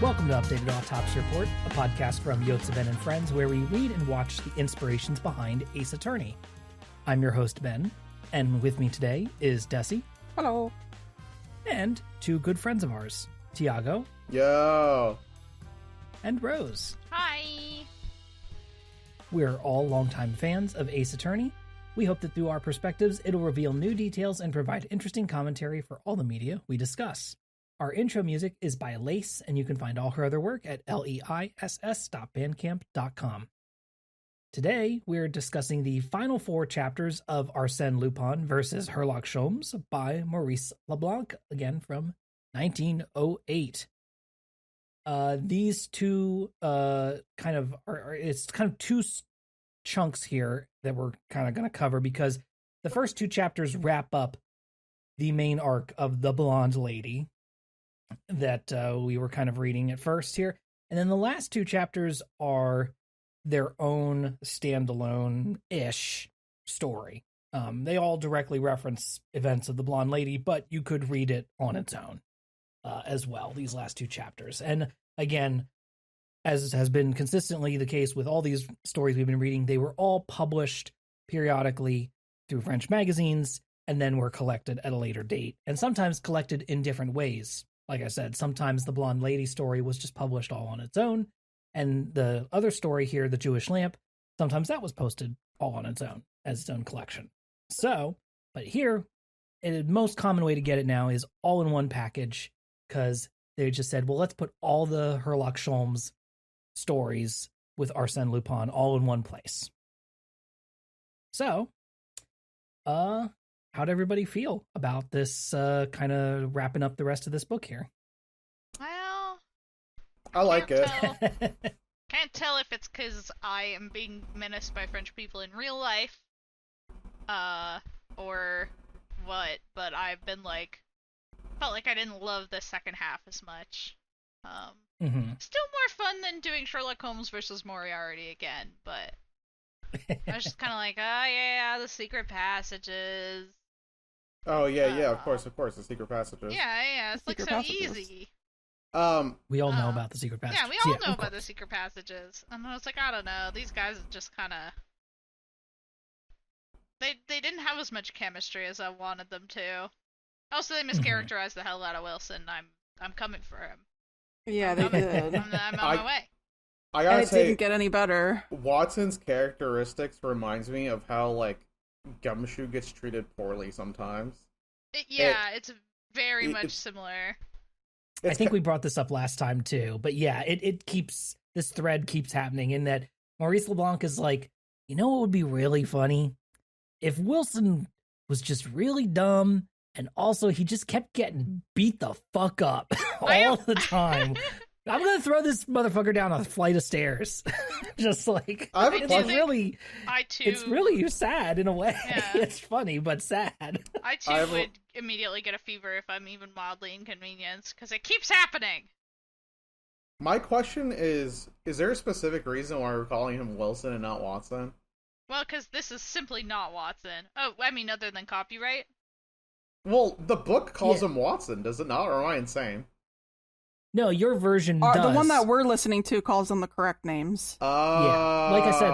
Welcome to Updated Autopsy Report, a podcast from Yotze Ben and Friends where we read and watch the inspirations behind Ace Attorney. I'm your host, Ben, and with me today is Dessy. Hello. And two good friends of ours, Tiago. Yo. And Rose. Hi. We're all longtime fans of Ace Attorney. We hope that through our perspectives, it'll reveal new details and provide interesting commentary for all the media we discuss. Our intro music is by Lace, and you can find all her other work at leiss.bandcamp.com. Today, we're discussing the final four chapters of Arsene Lupin versus Herlock Sholmes by Maurice LeBlanc, again from 1908. These two it's kind of two chunks here that we're kind of going to cover because the first two chapters wrap up the main arc of the blonde lady that we were kind of reading at first here. And then the last two chapters are their own standalone-ish story. They all directly reference events of the blonde lady, but you could read it on its own as well, these last two chapters. And again, as has been consistently the case with all these stories we've been reading, they were all published periodically through French magazines and then were collected at a later date, and sometimes collected in different ways. Like I said, sometimes the blonde lady story was just published all on its own, and the other story here, the Jewish lamp, sometimes that was posted all on its own as its own collection. So, but here, the most common way to get it now is all in one package, because they just said, well, let's put all the Herlock Sholmes stories with Arsene Lupin all in one place. So, how'd everybody feel about this kind of wrapping up the rest of this book here? Well, I like it. Can't tell if it's because I am being menaced by French people in real life, or what, but I've been felt like I didn't love the second half as much. Still more fun than doing Sherlock Holmes versus Moriarty again, but I was just kind of like, oh yeah, the secret passages. Oh yeah, of course, the secret passages. Yeah, it's like so passages. easy. We all know about the secret passages. Yeah, we all know about the secret passages. And I was like, I don't know, these guys just kind of... They didn't have as much chemistry as I wanted them to. Also, they mischaracterized the hell out of Wilson. I'm coming for him. Yeah, they did. I'm on my way. I And gotta it say, didn't get any better. Watson's characteristics reminds me of how, Gumshoe gets treated poorly sometimes. It's very much similar. I think we brought this up last time too, but yeah, this thread keeps happening in that Maurice LeBlanc is like, you know what would be really funny? If Wilson was just really dumb and also he just kept getting beat the fuck up all the time. I'm going to throw this motherfucker down a flight of stairs. Just like, I have a question. It's really sad in a way. Yeah. It's funny, but sad. I too would immediately get a fever if I'm even mildly inconvenienced, because it keeps happening. My question is there a specific reason why we're calling him Wilson and not Watson? Well, because this is simply not Watson. Oh, I mean, other than copyright? Well, the book calls him Watson, does it not? Or am I insane? No, your version does. The one that we're listening to calls them the correct names. Oh. Yeah, like I said,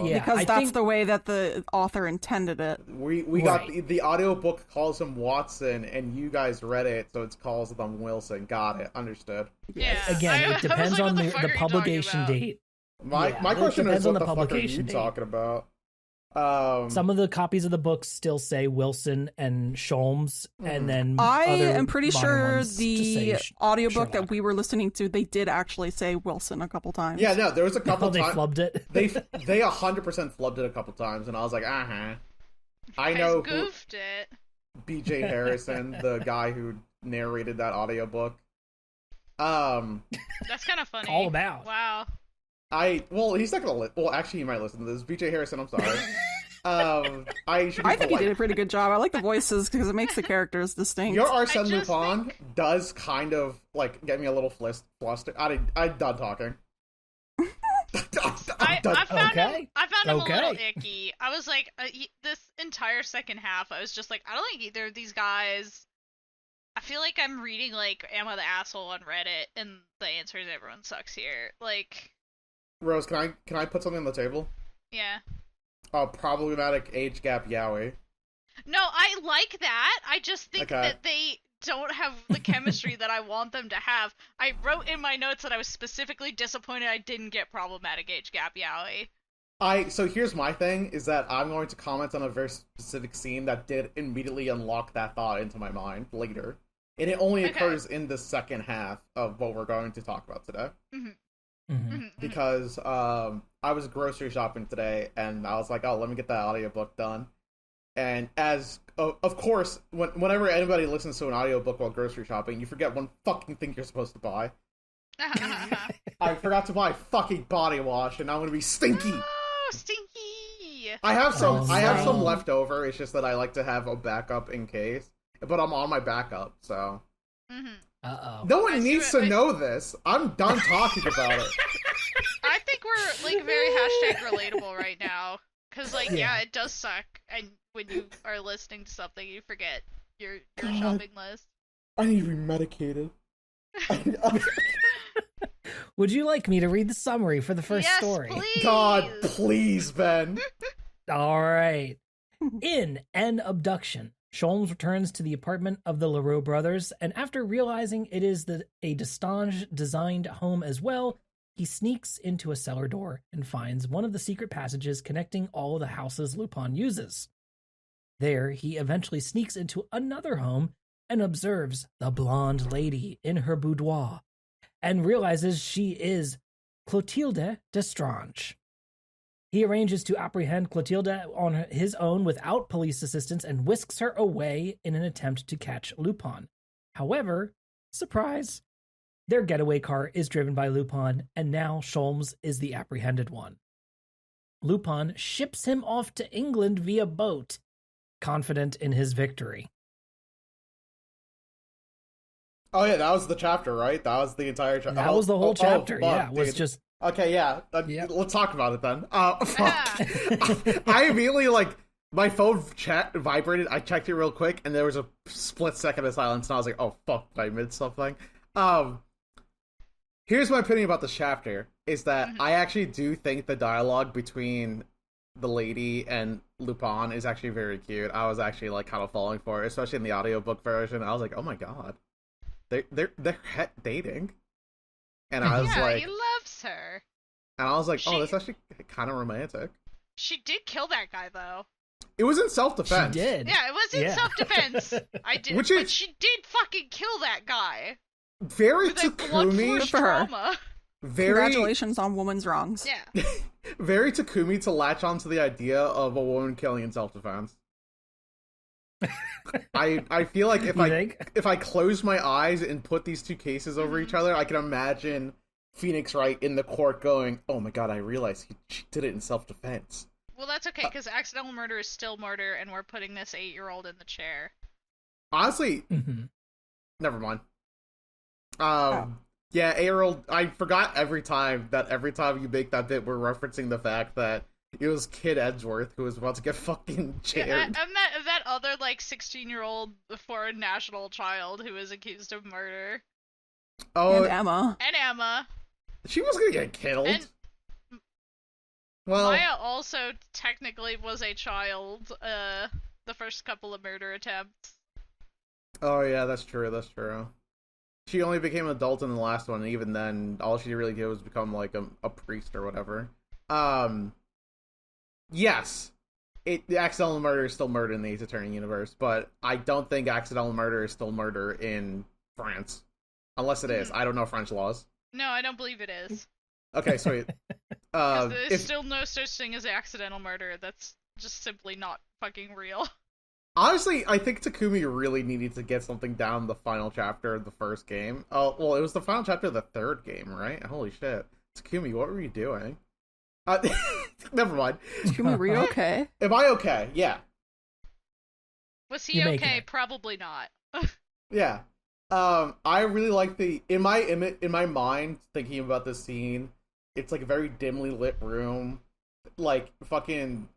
yeah, because that's the way that the author intended it. We got the audiobook calls him Watson, and you guys read it, so it calls them Wilson. Got it. Understood. Yeah. Again, it depends on the publication date. My question is, what the fuck are you talking about? Some of the copies of the books still say Wilson and Sholmes, and then I other am pretty sure the Sherlock. audiobook that we were listening to, they did actually say Wilson a couple times. Yeah, no, there was a couple they times. flubbed it. They 100% flubbed it a couple times, and I was like, I know who. Goofed it. B.J. Harrison, the guy who narrated that audiobook. That's kind of funny. All about. Wow. He's not gonna well, actually, he might listen to this. B.J. Harrison, I'm sorry. I think he did a pretty good job. I like the voices because it makes the characters distinct. Your Arsene Lupin does kind of get me a little flustered. I'm done talking. I found him a little Okay. icky. I was like, this entire second half, I was just like, I don't think either of these guys I feel like I'm reading, like, Am I the Asshole on Reddit, and the answer is everyone sucks here. Like... Rose, can I put something on the table? Yeah. Problematic age gap yaoi. No, I like that. I just think Okay. that they don't have the chemistry that I want them to have. I wrote in my notes that I was specifically disappointed I didn't get problematic age gap yaoi. So here's my thing, is that I'm going to comment on a very specific scene that did immediately unlock that thought into my mind later. And it only occurs in the second half of what we're going to talk about today. Mm-hmm. Mm-hmm. Mm-hmm. Because I was grocery shopping today, and I was like, oh, let me get that audiobook done. And as, of course, whenever anybody listens to an audiobook while grocery shopping, you forget one fucking thing you're supposed to buy. I forgot to buy fucking body wash, and now I'm gonna be stinky. Oh, stinky! I have some no. left over. It's just that I like to have a backup in case. But I'm on my backup, so. Mm-hmm. Uh-oh. No one needs to know this. I'm done talking about it. I think we're, like, very hashtag relatable right now. Because, like, yeah, it does suck. And when you are listening to something, you forget your shopping list. I need to be medicated. Would you like me to read the summary for the first story? Please. God, please, Ben. All right. In An Abduction, Sholmes returns to the apartment of the LaRue brothers, and after realizing it is a Destange-designed home as well, he sneaks into a cellar door and finds one of the secret passages connecting all the houses Lupin uses. There, he eventually sneaks into another home and observes the blonde lady in her boudoir, and realizes she is Clotilde Destrange. He arranges to apprehend Clotilde on his own without police assistance and whisks her away in an attempt to catch Lupin. However, surprise, their getaway car is driven by Lupin, and now Sholmes is the apprehended one. Lupin ships him off to England via boat, confident in his victory. Oh yeah, that was the chapter, right? That was the entire chapter. That was the whole chapter, fuck, was dude. just... Okay, yeah. Yep. Let's talk about it then. Fuck. I immediately, like, my phone vibrated. I checked it real quick, and there was a split second of silence, and I was like, oh, fuck, did I miss something? Here's my opinion about this chapter, is that I actually do think the dialogue between the lady and Lupin is actually very cute. I was actually, like, kind of falling for it, especially in the audiobook version. I was like, oh my god. They're dating. And I was like... he loves her. And I was like, oh, that's actually kind of romantic. She did kill that guy, though. It was in self-defense. She did. Yeah, it was in self-defense. I did, but she did fucking kill that guy. Very With a blood-forced for her. trauma. Congratulations on woman's wrongs. Yeah. Very Takumi to latch onto the idea of a woman killing in self-defense. I feel like if I close my eyes and put these two cases over each other, I can imagine Phoenix Wright in the court going, oh my god, I realized she did it in self-defense. Well, that's okay, because accidental murder is still murder, and we're putting this 8-year-old in the chair. Honestly, never mind. Yeah, 8-year-old, I forgot every time you make that bit, we're referencing the fact that it was Kid Edgeworth who was about to get fucking chaired. Yeah, and that other, like, 16-year-old foreign national child who was accused of murder. Oh, And Emma. She was gonna get killed. And well, Maya also technically was a child, the first couple of murder attempts. Oh yeah, that's true. She only became an adult in the last one, and even then, all she really did was become, like, a priest or whatever. Yes, the accidental murder is still murder in the Ace Attorney universe, but I don't think accidental murder is still murder in France. Unless it is. I don't know French laws. No, I don't believe it is. Okay, sweet. There's still no such thing as accidental murder. That's just simply not fucking real. Honestly, I think Takumi really needed to get something down the final chapter of the first game. Oh, well, it was the final chapter of the third game, right? Holy shit. Takumi, what were you doing? Never mind. Takumi, were you okay? Am I okay? Yeah. Was he okay? Probably not. Yeah. I really like in my mind, thinking about this scene, it's like a very dimly lit room. Like, fucking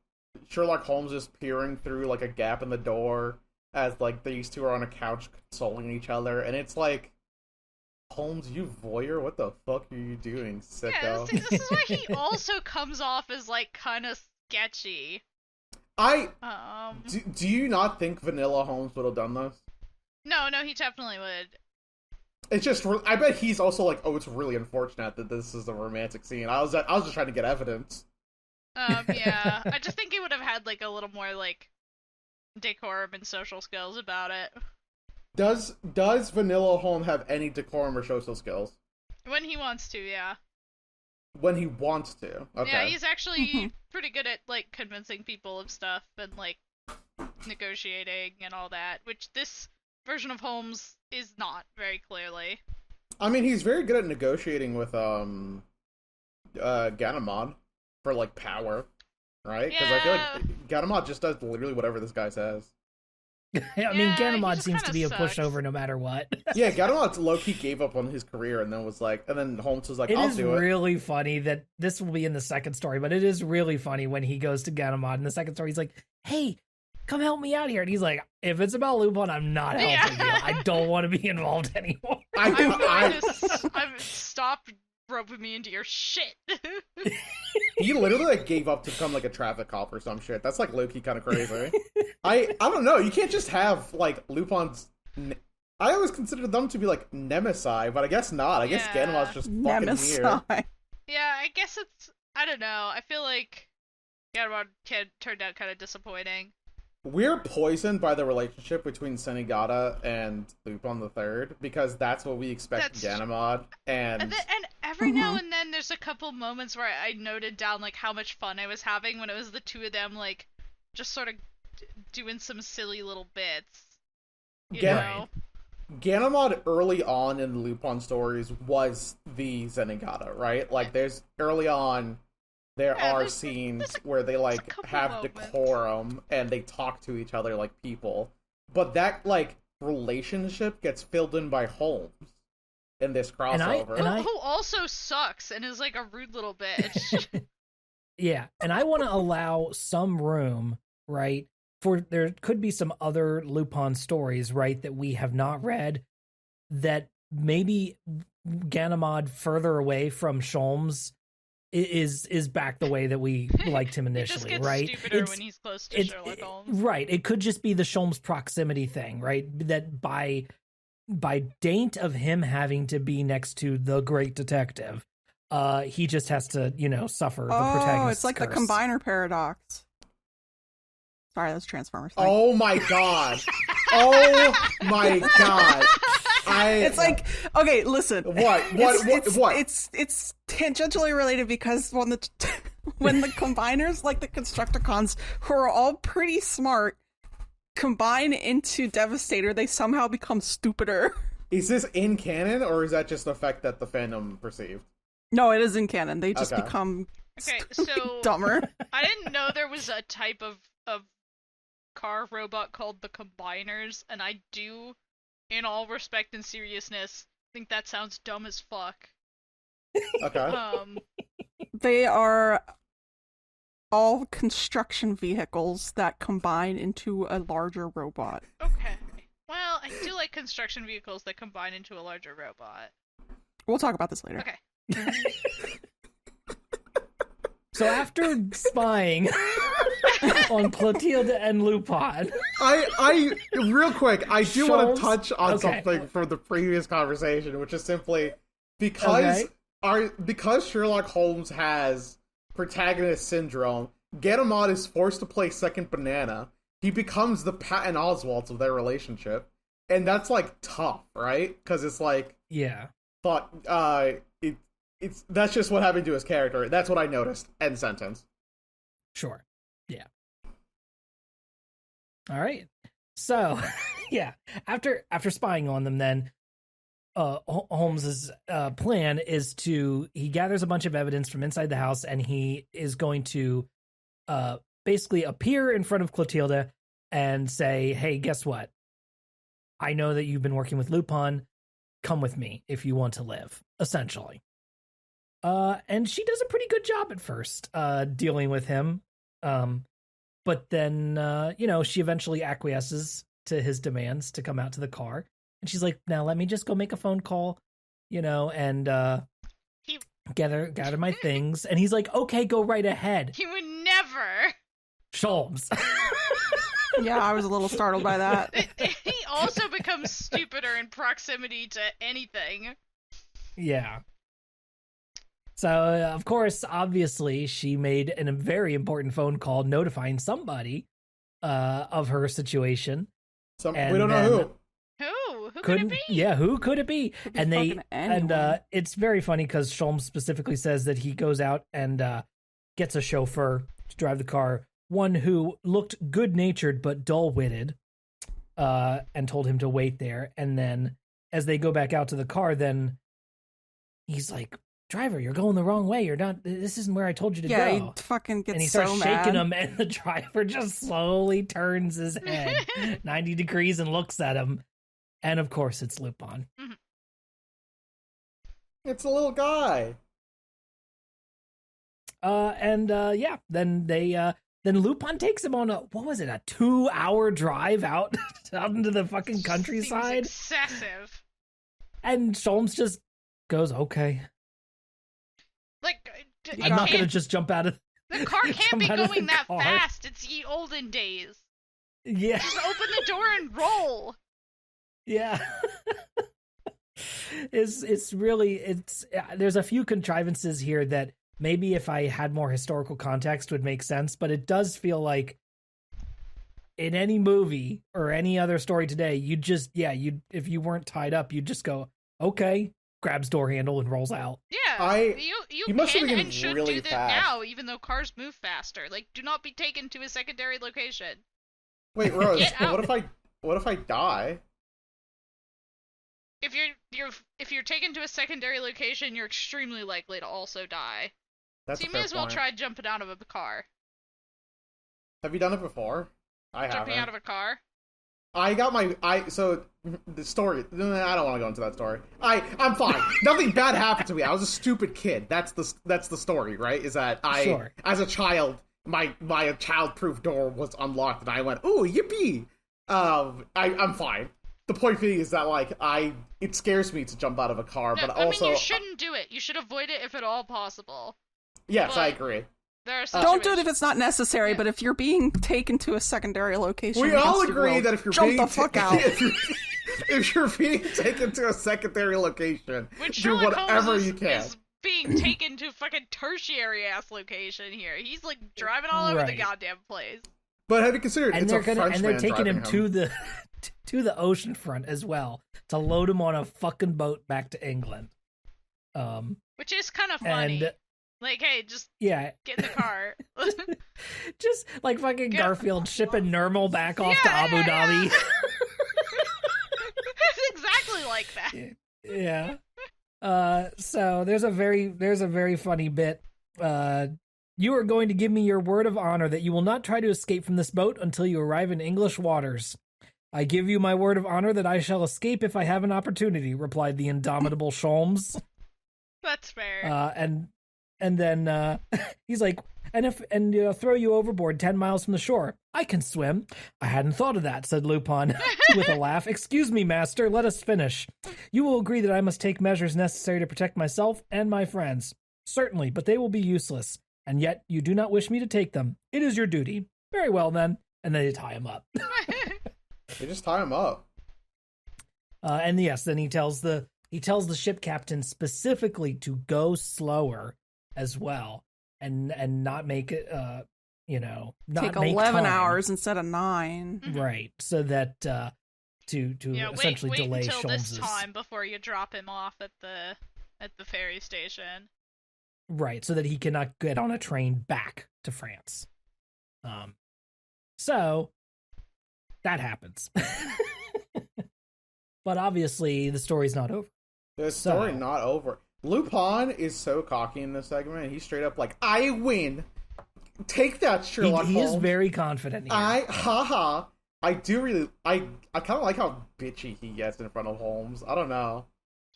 Sherlock Holmes is peering through, like, a gap in the door. as like these two are on a couch consoling each other, and it's like, Holmes, you voyeur, what the fuck are you doing, sicko? Yeah, this is why he also comes off as like kind of sketchy. Do you not think Vanilla Holmes would have done this? No, he definitely would. It's just, I bet he's also like, oh, it's really unfortunate that this is a romantic scene. I was just trying to get evidence. Yeah, I just think he would have had like a little more like decorum and social skills about it. Does Vanilla Holmes have any decorum or social skills? When he wants to, yeah. When he wants to, okay. Yeah, he's actually pretty good at like convincing people of stuff and like negotiating and all that, which this version of Holmes is not very clearly. I mean, he's very good at negotiating with Ganymede for like power, right? Because I feel like Ganymede just does literally whatever this guy says. I mean, Ganymede seems to be a pushover no matter what. Yeah, Ganymede low-key gave up on his career and then was like, and then Holmes was like, I'll do it. It is really funny that this will be in the second story, but it is really funny when he goes to Ganymede in the second story. He's like, hey, come help me out here. And he's like, if it's about Lupin, I'm not helping you. I don't want to be involved anymore. I've stopped roping me into your shit. He literally like gave up to become like a traffic cop or some shit. That's like low-key kind of crazy. I don't know. You can't just have like Lupin's. I always considered them to be like Nemesis, but I guess not. I guess Ganymede's just fucking here. Yeah, I guess it's. I don't know. I feel like Ganymede turned out kind of disappointing. We're poisoned by the relationship between Senigata and Lupin the Third because that's what we expect Ganymede and every now and then there's a couple moments where I noted down like how much fun I was having when it was the two of them like just sort of doing some silly little bits. You know? Ganymede early on in the Lupin stories was the Senigata, right? Like there's early on there are scenes where they like have decorum and they talk to each other like people. But that like relationship gets filled in by Holmes in this crossover. Who also sucks and is like a rude little bitch. Yeah, and I want to allow some room, right? For there could be some other Lupin stories, right, that we have not read that maybe Ganymede further away from Sholmes is back the way that we liked him initially, he just gets right? Stupider when he's close to Sherlock Holmes. Right. It could just be the Sholmes proximity thing, right? That by dint of him having to be next to the great detective, he just has to, suffer the protagonist's Oh, it's like curse. the combiner paradox. Sorry, that's Transformers. Oh my god. Oh my god. It's like, okay, listen. What? It's tangentially related because when the combiners, like the Constructicons, who are all pretty smart, combine into Devastator, they somehow become stupider. Is this in canon, or is that just the effect that the fandom perceived? No, it is in canon. They just become dumber. I didn't know there was a type of car robot called the Combiners, and I do, in all respect and seriousness, think that sounds dumb as fuck. Okay. They are all construction vehicles that combine into a larger robot. Okay. Well, I do like construction vehicles that combine into a larger robot. We'll talk about this later. Okay. So after spying on Clotilde and Lupin, I real quick, I do want to touch on something from the previous conversation, which is simply because Sherlock Holmes has protagonist syndrome, Ganymede is forced to play second banana. He becomes the Patton Oswalt of their relationship, and that's like tough, right? Because it's like, that's just what happened to his character. That's what I noticed. End sentence. Sure. Yeah. All right. So, yeah. After spying on them, then Holmes's plan is he gathers a bunch of evidence from inside the house, and he is going to basically appear in front of Clotilde and say, "Hey, guess what? I know that you've been working with Lupin. Come with me if you want to live." Essentially. And she does a pretty good job at first, dealing with him. But then, she eventually acquiesces to his demands to come out to the car. And she's like, now let me just go make a phone call, and gather my things. And he's like, okay, go right ahead. He would never. Sholmes. Yeah, I was a little startled by that. He also becomes stupider in proximity to anything. Yeah. So, of course, obviously, she made a very important phone call notifying somebody of her situation. We don't know who. Who could it be? Yeah, who could it be? And it's very funny because Sholmes specifically says that he goes out and gets a chauffeur to drive the car, one who looked good-natured but dull-witted, and told him to wait there. And then as they go back out to the car, then he's like, driver, you're going the wrong way. You're not. This isn't where I told you to go. Yeah, he fucking gets and he so starts mad. shaking him, and the driver just slowly turns his head 90 degrees and looks at him. And of course, it's Lupin. Mm-hmm. It's a little guy. Then Lupin takes him on a 2-hour drive out into the fucking countryside. Seems excessive. And Sholmes just goes, okay. Like, I'm not going to just jump out of the car can't be going that car. fast. It's the olden days. Yeah. Just open the door and roll. Yeah. It's really there's a few contrivances here that maybe if I had more historical context would make sense, but it does feel like in any movie or any other story today, if you weren't tied up, you'd just go, okay, grabs door handle and rolls out. Yeah, you must have can been and should really do that fast. now, even though cars move faster. Like, do not be taken to a secondary location. Wait, Rose, Get out. what if I die? If you're taken to a secondary location, you're extremely likely to also die. That's So a you fair may as well point. try jumping out of a car. Have you done it before? I Jumping haven't. out of a car? I got so the story. I don't want to go into that story. I'm fine. Nothing bad happened to me. I was a stupid kid. That's the story, right? Is that Sure. as a child, my child-proof door was unlocked, and I went, "Ooh, yippee!" I'm fine. The point being is that it scares me to jump out of a car, No, but I also mean, you shouldn't do it. You should avoid it if at all possible. yes, I but- agree. There are Don't do it if situations- it's not necessary, Yeah. but if you're being taken to a secondary location, We against all your agree will, that if you're jump being the fuck out. if you're being taken to a secondary location, When do Sherlock whatever Holmes you can. is being taken to fucking tertiary ass location here. He's like driving all over the Right. goddamn place. But have you considered And it's they're a Frenchman they're taking him driving to the ocean front as well to load him on a fucking boat back to England. Which is kind of funny. And Like, hey, just yeah, get in the car. just like fucking Yeah. Garfield shipping Nermal back off to Yeah, Abu yeah, Dhabi. It's exactly like that. Yeah. So there's a very funny bit. You are going to give me your word of honor that you will not try to escape from this boat until you arrive in English waters. I give you my word of honor that I shall escape if I have an opportunity, replied the indomitable Sholmes. That's fair. And then he's like, and throw you overboard 10 miles from the shore. I can swim. I hadn't thought of that, said Lupin with a laugh. Excuse me, master, let us finish. You will agree that I must take measures necessary to protect myself and my friends. Certainly, but they will be useless. And yet you do not wish me to take them. It is your duty. Very well, then. And then they tie him up. They just tie him up. And yes, then he tells the ship captain specifically to go slower as well, and not make it, not Take make 11 time. hours instead of 9. Right, so that to essentially wait delay until Sholmes's this time before you drop him off at the ferry station. right, so that he cannot get on a train back to France. So that happens, but obviously the story's not over. The story So- not over. Lupin is so cocky in this segment. He's straight up like, "I win. Take that, Sherlock He Holmes." is very confident here. I do really. I kind of like how bitchy he gets in front of Holmes. I don't know.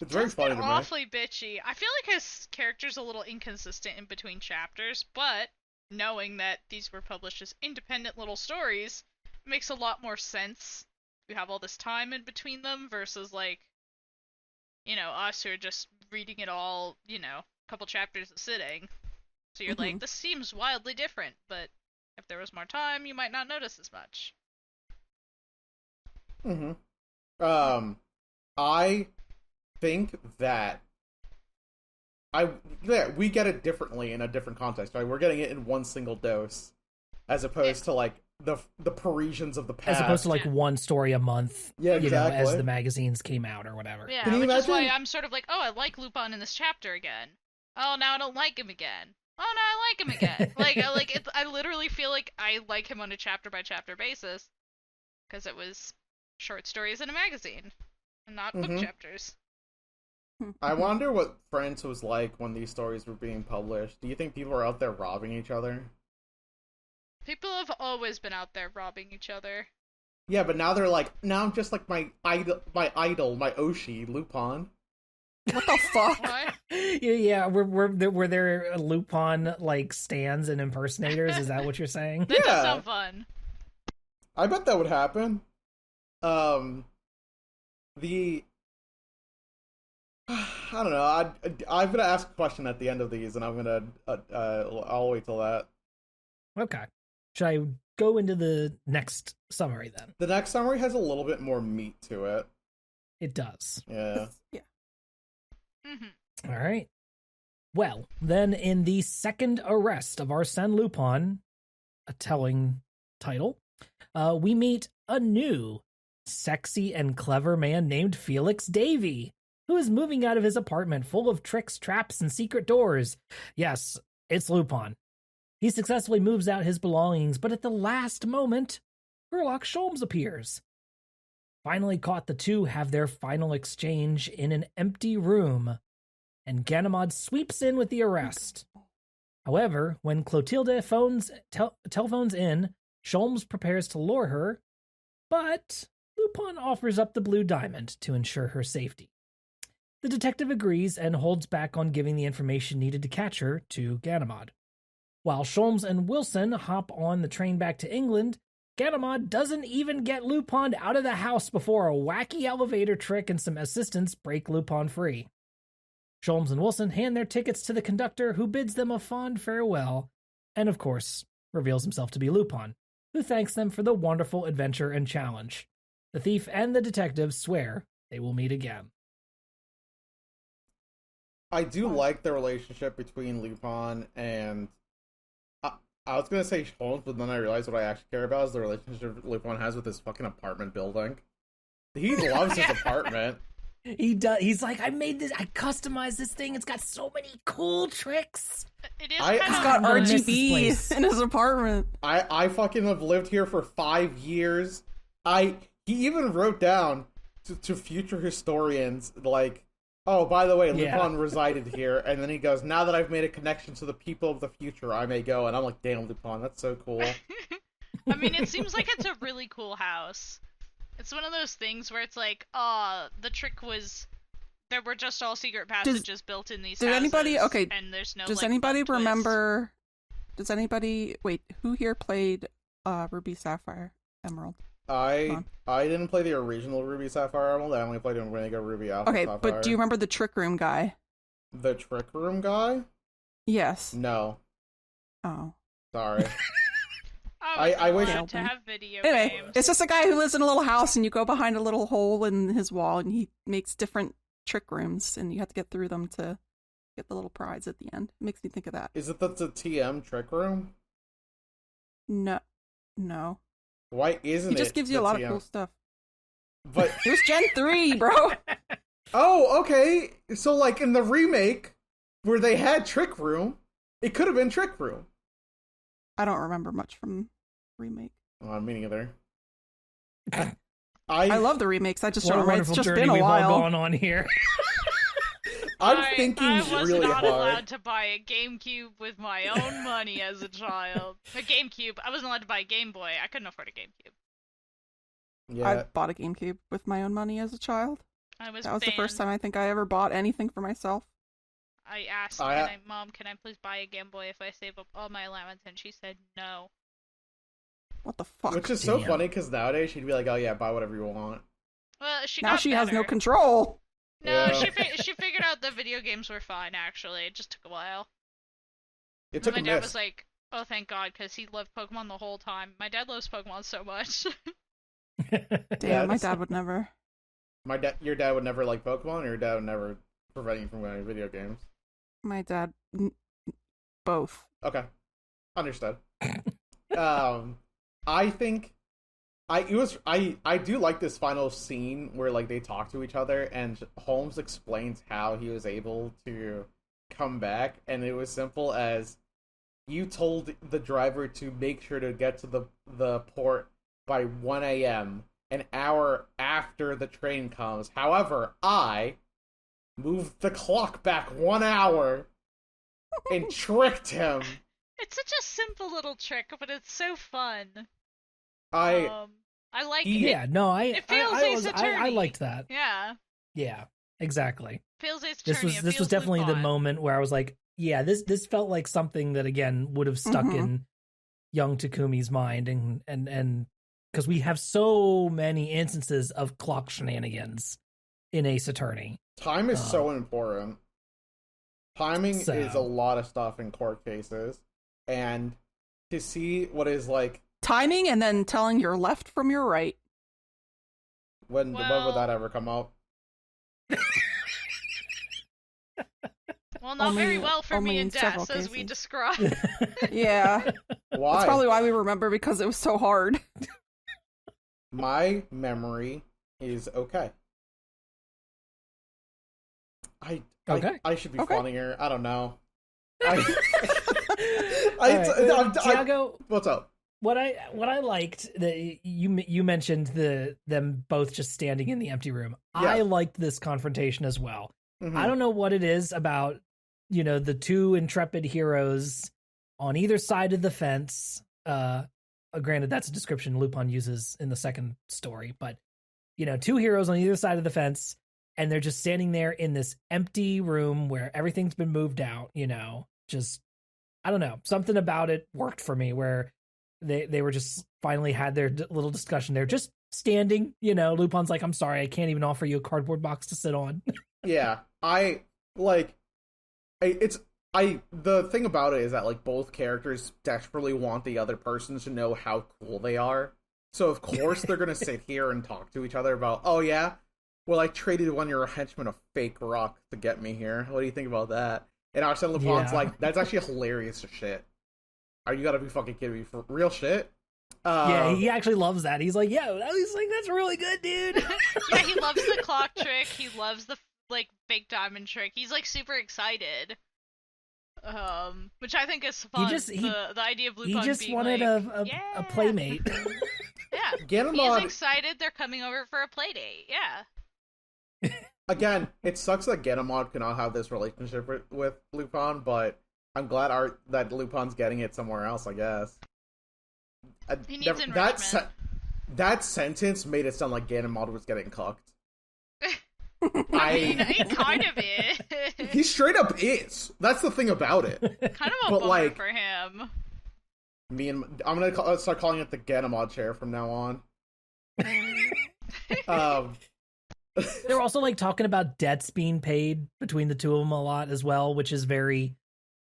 It's very He's funny been to me. awfully bitchy. I feel like his character's a little inconsistent in between chapters, but knowing that these were published as independent little stories makes a lot more sense you have all this time in between them versus like, us who are just reading it all, a couple chapters a sitting. So you're like, this seems wildly different, but if there was more time, you might not notice as much. I think that we get it differently in a different context, right? We're getting it in one single dose, as opposed to like the Parisians of the past. As opposed to like one story a month, yeah, exactly. as the magazines came out or whatever. Yeah, which is why I'm sort of like, oh, I like Lupin in this chapter again. Oh, now I don't like him again. Oh, now I like him again. I literally feel like I like him on a chapter by chapter basis because it was short stories in a magazine and not book chapters. I wonder what France was like when these stories were being published. Do you think people were out there robbing each other? People have always been out there robbing each other. Yeah, but now they're like, now I'm just like my idol, my Oshi, Lupin. What the fuck? What? Yeah, were there Lupin like stands and impersonators? Is that what you're saying? That does sound fun. I bet that would happen. I don't know. I'm gonna ask a question at the end of these, and I'm gonna I'll wait till that. Okay. Should I go into the next summary then? The next summary has a little bit more meat to it. It does. Yeah. Yeah. All right. Well, then in the second arrest of Arsene Lupin, a telling title, we meet a new sexy and clever man named Felix Davy, who is moving out of his apartment full of tricks, traps, and secret doors. Yes, it's Lupin. He successfully moves out his belongings, but at the last moment, Herlock Sholmes appears. Finally caught, the two have their final exchange in an empty room, and Ganimard sweeps in with the arrest. However, when Clotilde telephones in, Sholmes prepares to lure her, but Lupin offers up the blue diamond to ensure her safety. The detective agrees and holds back on giving the information needed to catch her to Ganimard. While Sholmes and Wilson hop on the train back to England, Ganimard doesn't even get Lupin out of the house before a wacky elevator trick and some assistants break Lupin free. Sholmes and Wilson hand their tickets to the conductor, who bids them a fond farewell, and of course, reveals himself to be Lupin, who thanks them for the wonderful adventure and challenge. The thief and the detective swear they will meet again. I do like the relationship between Lupin and... I was gonna say Sholmes, but then I realized what I actually care about is the relationship Lupin has with his fucking apartment building. He loves his apartment. He does. He's like, I made this. I customized this thing. It's got so many cool tricks. It is. He's got RGB in his apartment. I fucking have lived here for 5 years. He even wrote down to future historians, like, oh, by the way, Lupin resided here, and then he goes, now that I've made a connection to the people of the future, I may go. And I'm like, damn, Lupin, that's so cool. I mean, it seems like it's a really cool house. It's one of those things where it's like, the trick was there were just all secret passages built in these houses. And there's no, does anybody remember, wait, who here played Ruby Sapphire Emerald? I didn't play the original Ruby Sapphire Emerald. I only played Omega Ruby Alpha Sapphire. Okay, but do you remember the Trick Room guy? The Trick Room guy? Yes. No. Oh. Sorry. I wish to have video games. It's just a guy who lives in a little house, and you go behind a little hole in his wall, and he makes different trick rooms, and you have to get through them to get the little prize at the end. It makes me think of that. Is it the TM Trick Room? No. Why isn't it? He just gives you a lot of cool stuff. But it was Gen 3, bro. Oh, okay. So, like, in the remake, where they had Trick Room, it could have been Trick Room. I don't remember much from remake. Me neither. I love the remakes. I just don't remember. It's just been a while. while. All going on here. I'm thinking really hard. I was not allowed to buy a GameCube with my own money as a child. A GameCube. I wasn't allowed to buy a Game Boy. I couldn't afford a GameCube. Yeah. I bought a GameCube with my own money as a child. That was the first time I think I ever bought anything for myself. I asked, Mom, can I please buy a Game Boy if I save up all my allowance? And she said no. What the fuck? Which is so funny because nowadays she'd be like, "Oh yeah, buy whatever you want." Well, she now got she has no better. control. No, Yeah. she figured out the video games were fine. Actually, it just took a while. It took my a dad miss. was like, "Oh, thank God," because he loved Pokemon the whole time. My dad loves Pokemon so much. Damn, my dad would never. Your dad would never like Pokemon, or your dad would never prevent you from playing video games. My dad, both. Okay, understood. I think I do like this final scene where like they talk to each other and Holmes explains how he was able to come back, and it was simple as you told the driver to make sure to get to the port by 1 a.m., an hour after the train comes. However, I moved the clock back 1 hour and tricked him. It's such a simple little trick, but it's so fun. I like he- it. Yeah, no, I liked that. Yeah. Yeah, exactly. Feels Ace This Attorney. was It this was feels definitely the Lupin. moment where I was like, yeah, this felt like something that again would have stuck in young Takumi's mind, and because we have so many instances of clock shenanigans in Ace Attorney. Time is so important. Timing So- is a lot of stuff in court cases, and to see what is like Timing and then telling your left from your right. when would that ever come up? Well, not Only- very well for only me in and several Des, as we cases. described. Yeah. Why? That's probably why we remember, because it was so hard. My memory is okay. Okay. I should be Okay. funnier. I don't know. Tiago, What's up? what I liked that you mentioned them both just standing in the empty room. Yeah. I liked this confrontation as well. Mhm. I don't know what it is about, the two intrepid heroes on either side of the fence. Granted, that's a description Lupin uses in the second story, but two heroes on either side of the fence, and they're just standing there in this empty room where everything's been moved out. Just I don't know, something about it worked for me where they were just finally had their little discussion. They're just standing. Lupin's like, "I'm sorry, I can't even offer you a cardboard box to sit on." Yeah, the thing about it is that like both characters desperately want the other person to know how cool they are. So of course they're gonna sit here and talk to each other about, "Oh yeah, well I traded one of your henchmen a fake rock to get me here. What do you think about that?" And Arsene Lupin's like, "That's actually hilarious as shit. Are you gotta be fucking kidding me for real shit?" Yeah, he actually loves that. He's like, "Yeah, he's like, that's really good, dude." Yeah, he loves the clock trick. He loves the fake diamond trick. He's like super excited. Which I think is fun. The idea of Lupin he just being wanted like, a playmate. Yeah, Ganamon, he's excited they're coming over for a play date. Yeah. again, it sucks that Ganamon cannot have this relationship with Lupin, but I'm glad that Lupin's getting it somewhere else, I guess. He needs enrichment. That sentence made it sound like Ganamon was getting cucked. He kind of is. He straight up is. That's the thing about it. Kind of a But, bummer like, for him. I'm gonna start calling it the Ganamon chair from now on. They were also like talking about debts being paid between the two of them a lot as well, which is very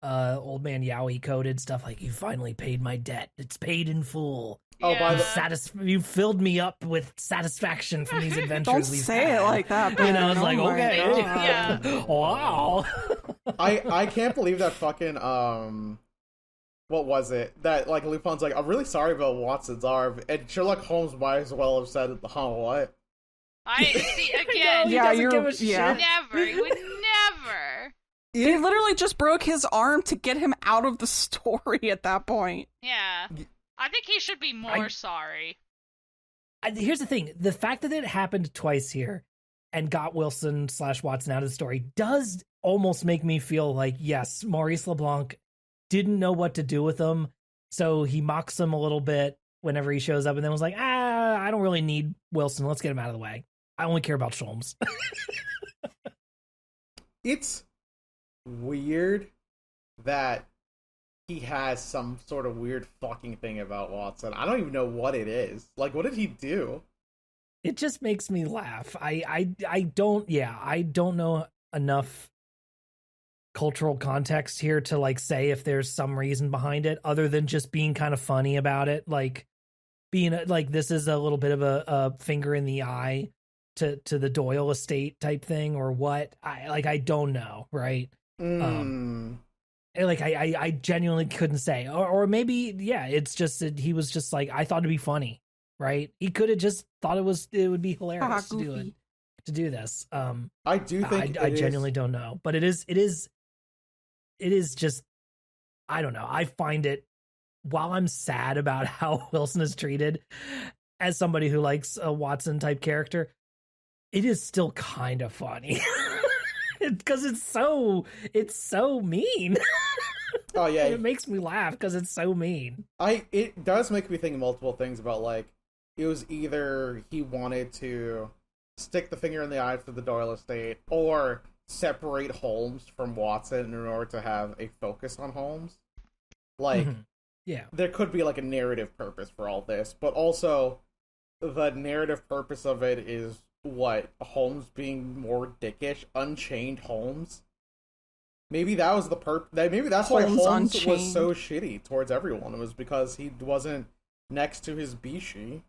old man Yowie coded stuff. Like, "You finally paid my debt. It's paid in full. Oh, by Yeah. the You filled me up with satisfaction from these adventures." Don't we've say had." it like that. It's Ben. like, Oh my okay, God. Yeah. wow. I can't believe that fucking what was it? That like Lupin's like, "I'm really sorry about Watson's arm," and Sherlock Holmes might as well have said, "Huh, what?" I see No, again. he Yeah, doesn't you're- give a shit. yeah. Never. He would never. They literally just broke his arm to get him out of the story at that point. Yeah. I think he should be more sorry. Here's the thing: the fact that it happened twice here and got Wilson/Watson out of the story does almost make me feel like, yes, Maurice LeBlanc didn't know what to do with him, so he mocks him a little bit whenever he shows up, and then was like, I don't really need Wilson. Let's get him out of the way. I only care about Sholmes. It's weird that he has some sort of weird fucking thing about Watson. I don't even know what it is. Like, what did he do? It just makes me laugh. I don't know enough cultural context here to like say if there's some reason behind it other than just being kind of funny about it, like being like this is a little bit of a finger in the eye to the Doyle estate type thing or what. I don't know, right? Like I genuinely couldn't say, or maybe it's just that he was just like, I thought it'd be funny, right? He could have just thought it would be hilarious to do this. I do think I genuinely don't know, but it is just, I don't know. I find it, while I'm sad about how Wilson is treated as somebody who likes a Watson type character, it is still kind of funny because it's so mean. Oh yeah, it makes me laugh because it's so mean. It does make me think multiple things about, like, it was either he wanted to stick the finger in the eye for the Doyle estate or separate Holmes from Watson in order to have a focus on Holmes. Like, yeah, there could be like a narrative purpose for all this, but also the narrative purpose of it is what, Holmes being more dickish, unchained Holmes. Maybe that was the maybe that's why Holmes was so shitty towards everyone. It was because he wasn't next to his Bishi.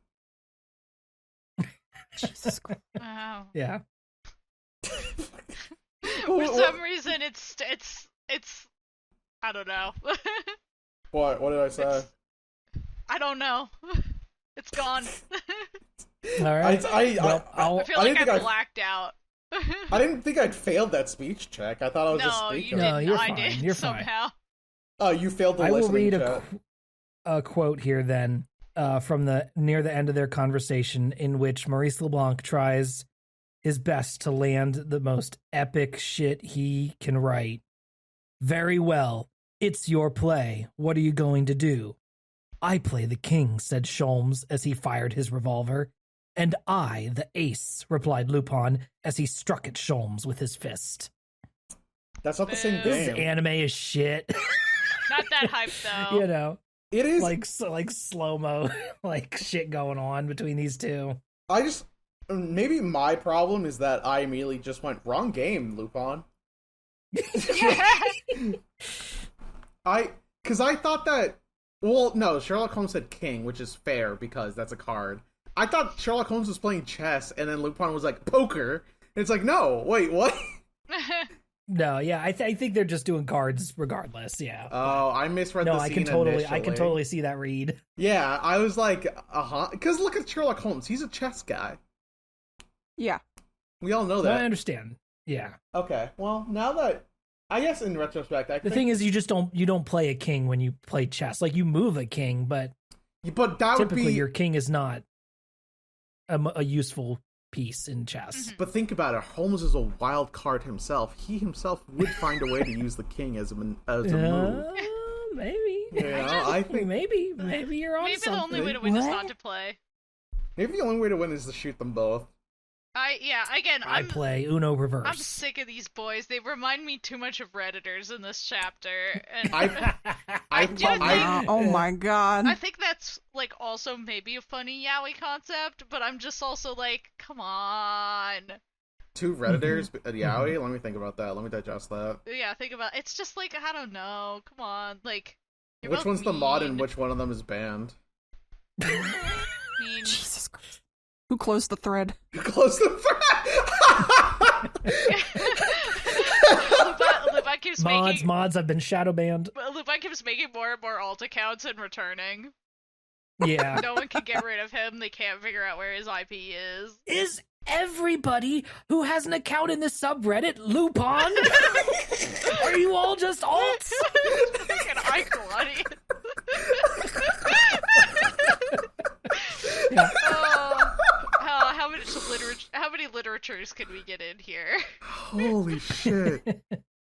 Jesus Christ. Wow. Yeah. For some reason, it's I don't know. What did I say? I don't know. It's gone. All right. I feel like I blacked out. I didn't think I'd failed that speech check. I thought I was just speaking. No, you're I fine. did You're somehow. fine. Oh, you failed the listening. I will read a quote here then from near the end of their conversation, in which Maurice LeBlanc tries his best to land the most epic shit he can write. Very well. It's your play. What are you going to do? I play the king, said Sholmes as he fired his revolver. And I, the ace, replied Lupin as he struck at Sholmes with his fist. That's not the same game. This anime is shit. Not that hype, though. You know, it is like slow-mo, like shit going on between these two. Maybe my problem is that I immediately just went, wrong game, Lupin. Because I thought that, well, no, Sherlock Holmes said king, which is fair because that's a card. I thought Sherlock Holmes was playing chess, and then Lupin was like, poker. And it's like, no, wait, what? No, yeah, I think they're just doing cards regardless, yeah. Oh, I misread the scene initially. I can totally see that read. Yeah, I was like, because look at Sherlock Holmes, he's a chess guy. Yeah. We all know that. I understand, yeah. Okay, well, now that, I guess in retrospect, the thing is, you don't play a king when you play chess. Like, you move a king, but that typically would be... your king is not a useful piece in chess. But think about it. Holmes is a wild card himself. He himself would find a way to use the king as a move. Maybe. I think maybe you're on maybe something. the only way to win is not to play. Maybe the only way to win is to shoot them both. I play Uno reverse. I'm sick of these boys. They remind me too much of Redditors in this chapter. And oh my god. I think that's like also maybe a funny yaoi concept, but I'm just also like, come on. Two Redditors at yaoi? Let me think about that. Let me digest that. Yeah, think about it. It's just like, I don't know. Come on. Like, which one's the mod and which one of them is banned? Jesus Christ. Who closed the thread? Who closed the thread? Lupin keeps mods have been shadow banned. Lupin keeps making more and more alt accounts and returning. Yeah. No one can get rid of him. They can't figure out where his IP is. Is everybody who has an account in this subreddit Lupin? Are you all just alts? Fucking icon. Yeah. How many literatures can we get in here? Holy shit.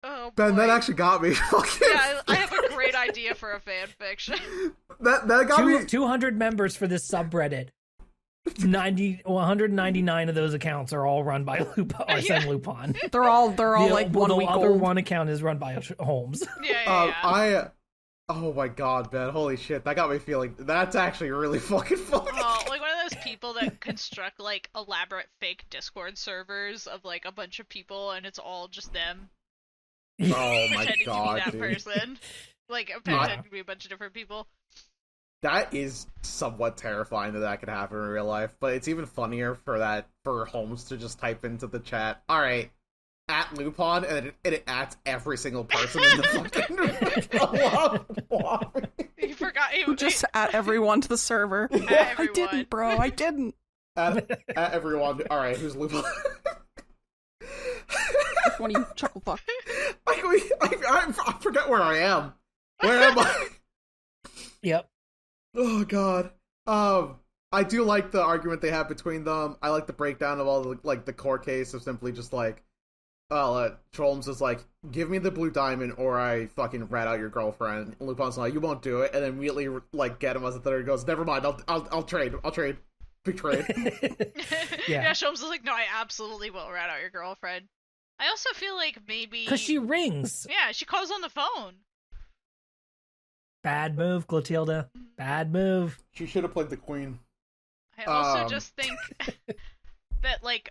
Oh, Ben, boy. that actually got me. Yeah, I have a great idea for a fan fiction. That got me. 200 members for this subreddit. 199 of those accounts are all run by Arsene Lupin. They're all like 1 week old. The other old. one account is run by Holmes. Yeah. Oh my god, man! Holy shit, that got me feeling. That's actually really fucking funny. Oh, like one of those people that construct like elaborate fake Discord servers of like a bunch of people, and it's all just them Oh my pretending god, to be that dude. person. Like pretending to be a bunch of different people. That is somewhat terrifying that could happen in real life, but it's even funnier for Holmes to just type into the chat, alright, at Lupin, and it adds every single person in the fucking lobby. He forgot. Who just at everyone to the server. Everyone. I didn't, bro. I didn't. At everyone, alright, who's Lupin? Which one of you chuckle fuck? I forget where I am. Where am I? Yep. Oh god. I do like the argument they have between them. I like the breakdown of all the core case of simply just like, Sholmes is like, give me the blue diamond or I fucking rat out your girlfriend. And Lupin's like, you won't do it, and then immediately like get him as a third. Goes, never mind. I'll trade. Big trade. Yeah, Sholmes is like, no, I absolutely will rat out your girlfriend. I also feel like maybe because she rings. Yeah, she calls on the phone. Bad move, Clotilda. Bad move. She should have played the queen. I also just think that, like,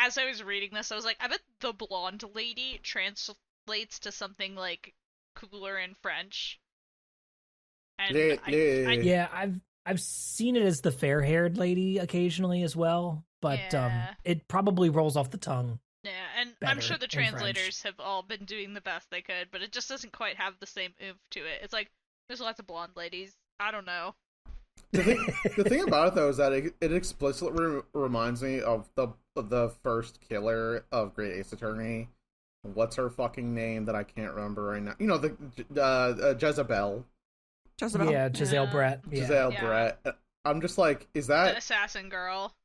as I was reading this, I was like, I bet the blonde lady translates to something, like, cooler in French. And yeah, I've seen it as the fair-haired lady occasionally as well, but it probably rolls off the tongue. Yeah, and I'm sure the translators have all been doing the best they could, but it just doesn't quite have the same oomph to it. It's like, there's lots of blonde ladies. I don't know. The thing about it, though, is that it explicitly reminds me of the first killer of Great Ace Attorney. What's her fucking name that I can't remember right now? You know, the Jezebel. Yeah, Giselle Brett. Yeah. Giselle Brett. I'm just like, is that... The assassin girl.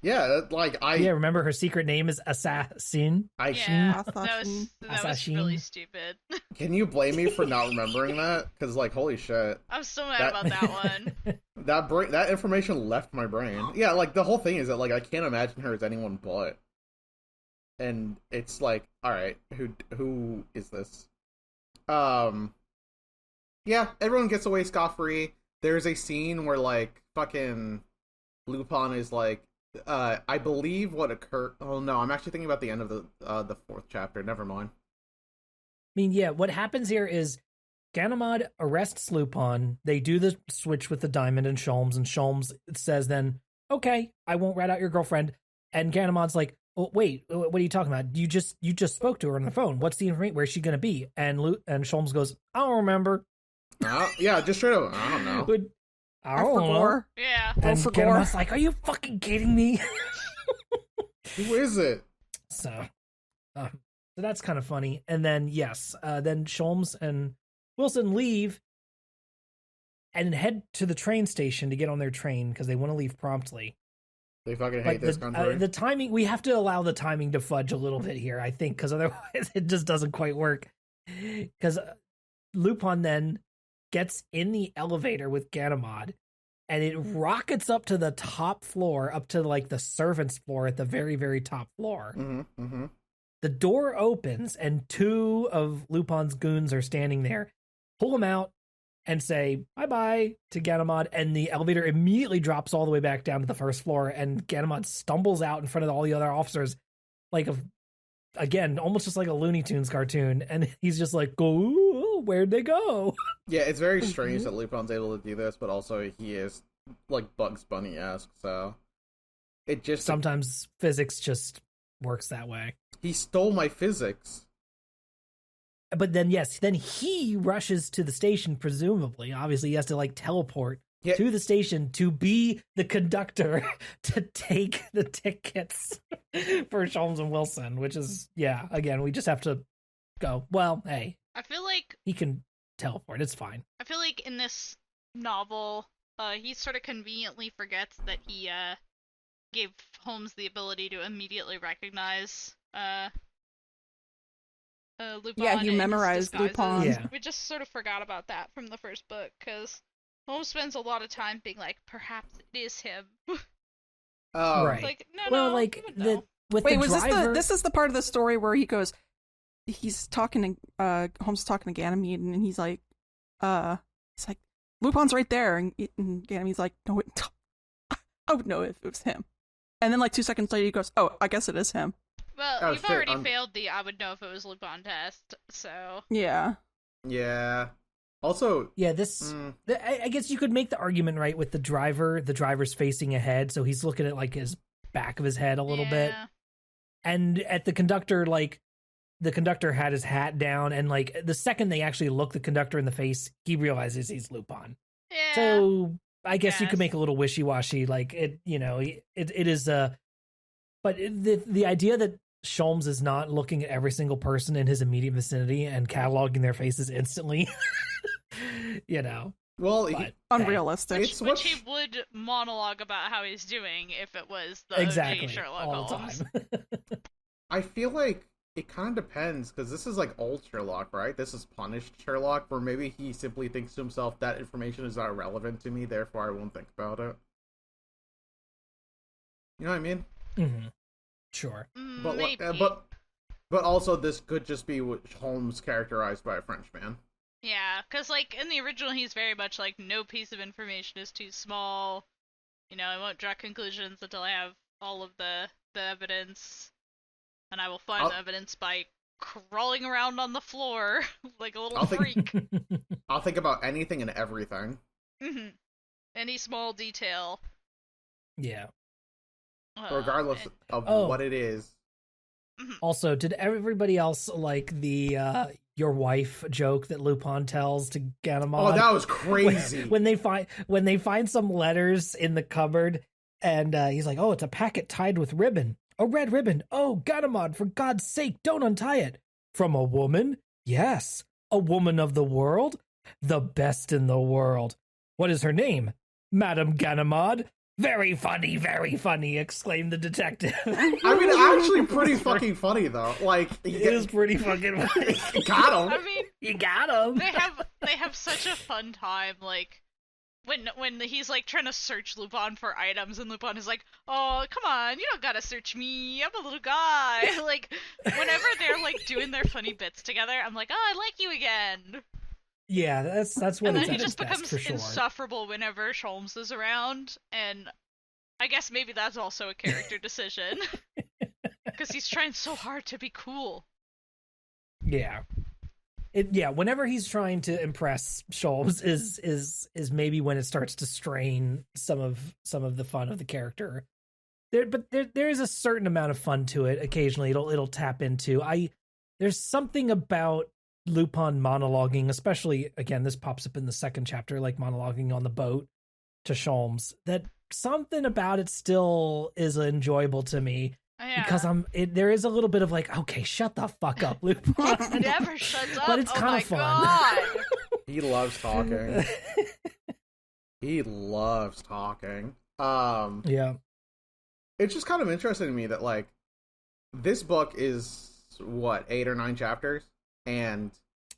Yeah, like, remember her secret name is Assassin? Yeah, that was really stupid. Can you blame me for not remembering that? Because, like, holy shit. I'm so mad about that one. That information left my brain. Yeah, like, the whole thing is that, like, I can't imagine her as anyone but. And it's like, alright, who is this? Yeah, everyone gets away scot-free. There's a scene where, like, fucking Lupin is like, I believe what occurred... Oh, no, I'm actually thinking about the end of the fourth chapter. Never mind. I mean, yeah, what happens here is Ganimard arrests Lupin. They do the switch with the diamond and Sholmes says then, okay, I won't rat out your girlfriend. And Ganimard's like, oh, wait, what are you talking about? You just spoke to her on the phone. What's the information? Where's she going to be? And Sholmes goes, I don't remember. Yeah, just straight up, I don't know. I don't know. Yeah. And Ganimard's like, are you fucking kidding me? Who is it? So that's kind of funny. And then, then Sholmes and Wilson leave and head to the train station to get on their train because they want to leave promptly. They fucking hate this country. The timing, we have to allow the timing to fudge a little bit here, I think, because otherwise it just doesn't quite work. Because Lupin then gets in the elevator with Ganimard, and it rockets up to the top floor, up to like the servants' floor at the very, very top floor. Mm-hmm, mm-hmm. The door opens, and two of Lupin's goons are standing there, pull him out, and say bye-bye to Ganimard, and the elevator immediately drops all the way back down to the first floor, and Ganimard stumbles out in front of all the other officers, like, again, almost just like a Looney Tunes cartoon, and he's just like, "Ooh, where'd they go?" Yeah, it's very strange that Lupin's able to do this, but also he is, like, Bugs Bunny-esque, so... It just... Sometimes physics just works that way. He stole my physics. But then, then he rushes to the station, presumably. Obviously, he has to, like, teleport to the station to be the conductor to take the tickets for Sholmes and Wilson, which is, again, we just have to go, well, hey. I feel like... He can teleport, it's fine. I feel like in this novel, he sort of conveniently forgets that he, gave Holmes the ability to immediately recognize, Lupin. Yeah, he memerized Lupin. Yeah. We just sort of forgot about that from the first book, because Holmes spends a lot of time being like, perhaps it is him. Oh. Right. Like, no, well, no, like, no. with Wait, the driver... this is the part of the story where he goes, he's talking to Holmes is talking to Ganymede, and he's like, Lupin's right there, and Ganymede's like, no, I would know if it was him. And then like 2 seconds later, he goes, oh, I guess it is him. Well, you've already failed the I would know if it was Lupin test, so... Yeah. Yeah. Also... Yeah, I guess you could make the argument, right, with the driver. The driver's facing ahead, so he's looking at, like, his back of his head a little bit. And at the conductor, like, the conductor had his hat down, and, like, the second they actually look the conductor in the face, he realizes he's Lupin. Yeah. So I guess you could make a little wishy-washy, like, it is but the idea that Sholmes is not looking at every single person in his immediate vicinity and cataloging their faces instantly, Well, unrealistic. Which he would monologue about how he's doing if it was the exactly OG Sherlock all the Holmes. time. I feel like it kind of depends, because this is like old Sherlock, right? This is punished Sherlock, where maybe he simply thinks to himself, that information is not relevant to me, therefore I won't think about it. You know what I mean? Mm-hmm. Sure. But also this could just be Holmes characterized by a Frenchman. Yeah, because, like, in the original, he's very much like, no piece of information is too small. I won't draw conclusions until I have all of the evidence. And I will find the evidence by crawling around on the floor like a little freak. I'll think about anything and everything. Mm-hmm. Any small detail. Yeah. Regardless of what it is. Also, did everybody else like the your wife joke that Lupin tells to Ganymede? Oh, that was crazy. when they find some letters in the cupboard, and he's like, "Oh, it's a packet tied with ribbon, a red ribbon. Oh, Ganymede, for God's sake, don't untie it. From a woman? Yes, a woman of the world, the best in the world. What is her name? Madame Ganymede. Very funny, exclaimed the detective. I mean, actually pretty fucking funny, though. Like, it is pretty fucking funny. You got him. I mean, you got him. They have such a fun time, like, when he's, like, trying to search Lupin for items, and Lupin is like, oh, come on, you don't gotta search me, I'm a little guy. Like, whenever they're, like, doing their funny bits together, I'm like, oh, I like you again. Yeah, that's what. And it's then he just best, becomes for sure. insufferable whenever Sholmes is around, and I guess maybe that's also a character decision because he's trying so hard to be cool. Yeah, whenever he's trying to impress Sholmes is maybe when it starts to strain some of the fun of the character. There is a certain amount of fun to it. Occasionally, it'll tap into. There's something about Lupin monologuing, especially, again, this pops up in the second chapter, like monologuing on the boat to Sholmes, that something about it still is enjoyable to me. Yeah. Because there is a little bit of like, okay, shut the fuck up, Lupin. Never shuts up. But it's kind of fun. God. He loves talking. Yeah. It's just kind of interesting to me that, like, this book is, what, 8 or 9 chapters? And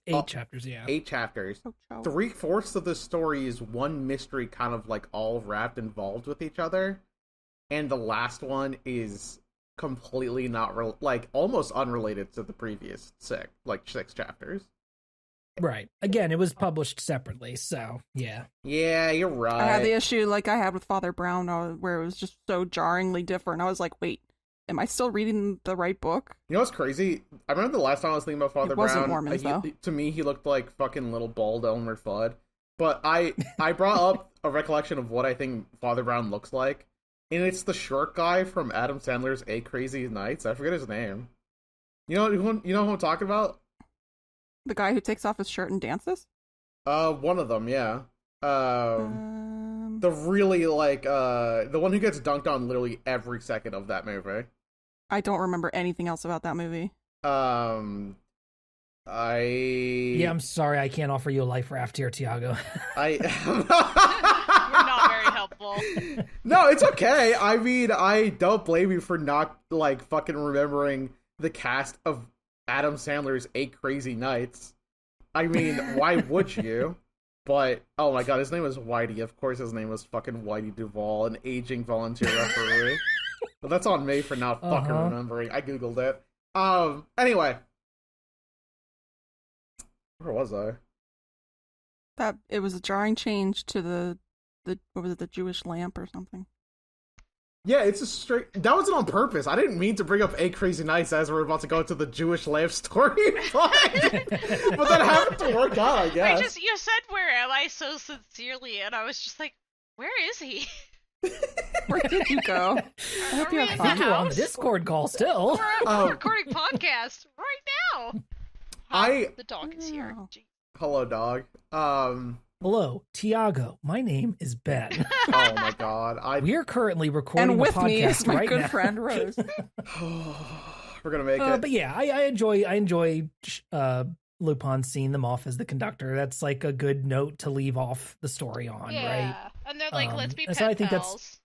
8 chapters, yeah. 8 chapters. 3/4 of the story is one mystery kind of, like, all wrapped involved with each other. And the last one is completely not, almost unrelated to the previous 6 chapters. Right. Again, it was published separately, so, yeah. Yeah, you're right. I had the issue like I had with Father Brown, where it was just so jarringly different. I was like, wait, am I still reading the right book? You know what's crazy? I remember the last time I was thinking about Father Brown. Wasn't Mormons, though. To me, he looked like fucking little bald Elmer Fudd. But I brought up a recollection of what I think Father Brown looks like. And it's the short guy from Adam Sandler's 8 Crazy Nights. I forget his name. You know who I'm talking about? The guy who takes off his shirt and dances? One of them, yeah. The really, the one who gets dunked on literally every second of that movie. I don't remember anything else about that movie. Yeah, I'm sorry, I can't offer you a life raft here, Tiago. We're not very helpful. No, it's okay. I mean, I don't blame you for not, fucking remembering the cast of Adam Sandler's 8 Crazy Nights. I mean, why would you? But, oh my god, his name was Whitey. Of course his name was fucking Whitey Duvall, an aging volunteer referee. But that's on me for not fucking remembering. I googled it. Anyway. Where was I? That it was a jarring change to the what was it, the Jewish lamp or something. Yeah, it's a straight... That wasn't on purpose. I didn't mean to bring up 8 Crazy Nights as we're about to go into the Jewish lamp story, but that happened to work out, I guess. You said, "Where am I?" so sincerely, and I was just like, "Where is he?" Where did you go? I hope you have I fun. think you're on the Discord call still. We're recording podcast right now. Hi, the dog is here. Oh. Hello, dog. Hello, Tiago. My name is Ben. Oh my god. We're currently recording And with a podcast me is my right good now. friend Rose. We're gonna make it. But yeah, I enjoy Lupin seeing them off as the conductor. That's like a good note to leave off the story on, right? And they're like, "Let's be and pen so I think pals." that's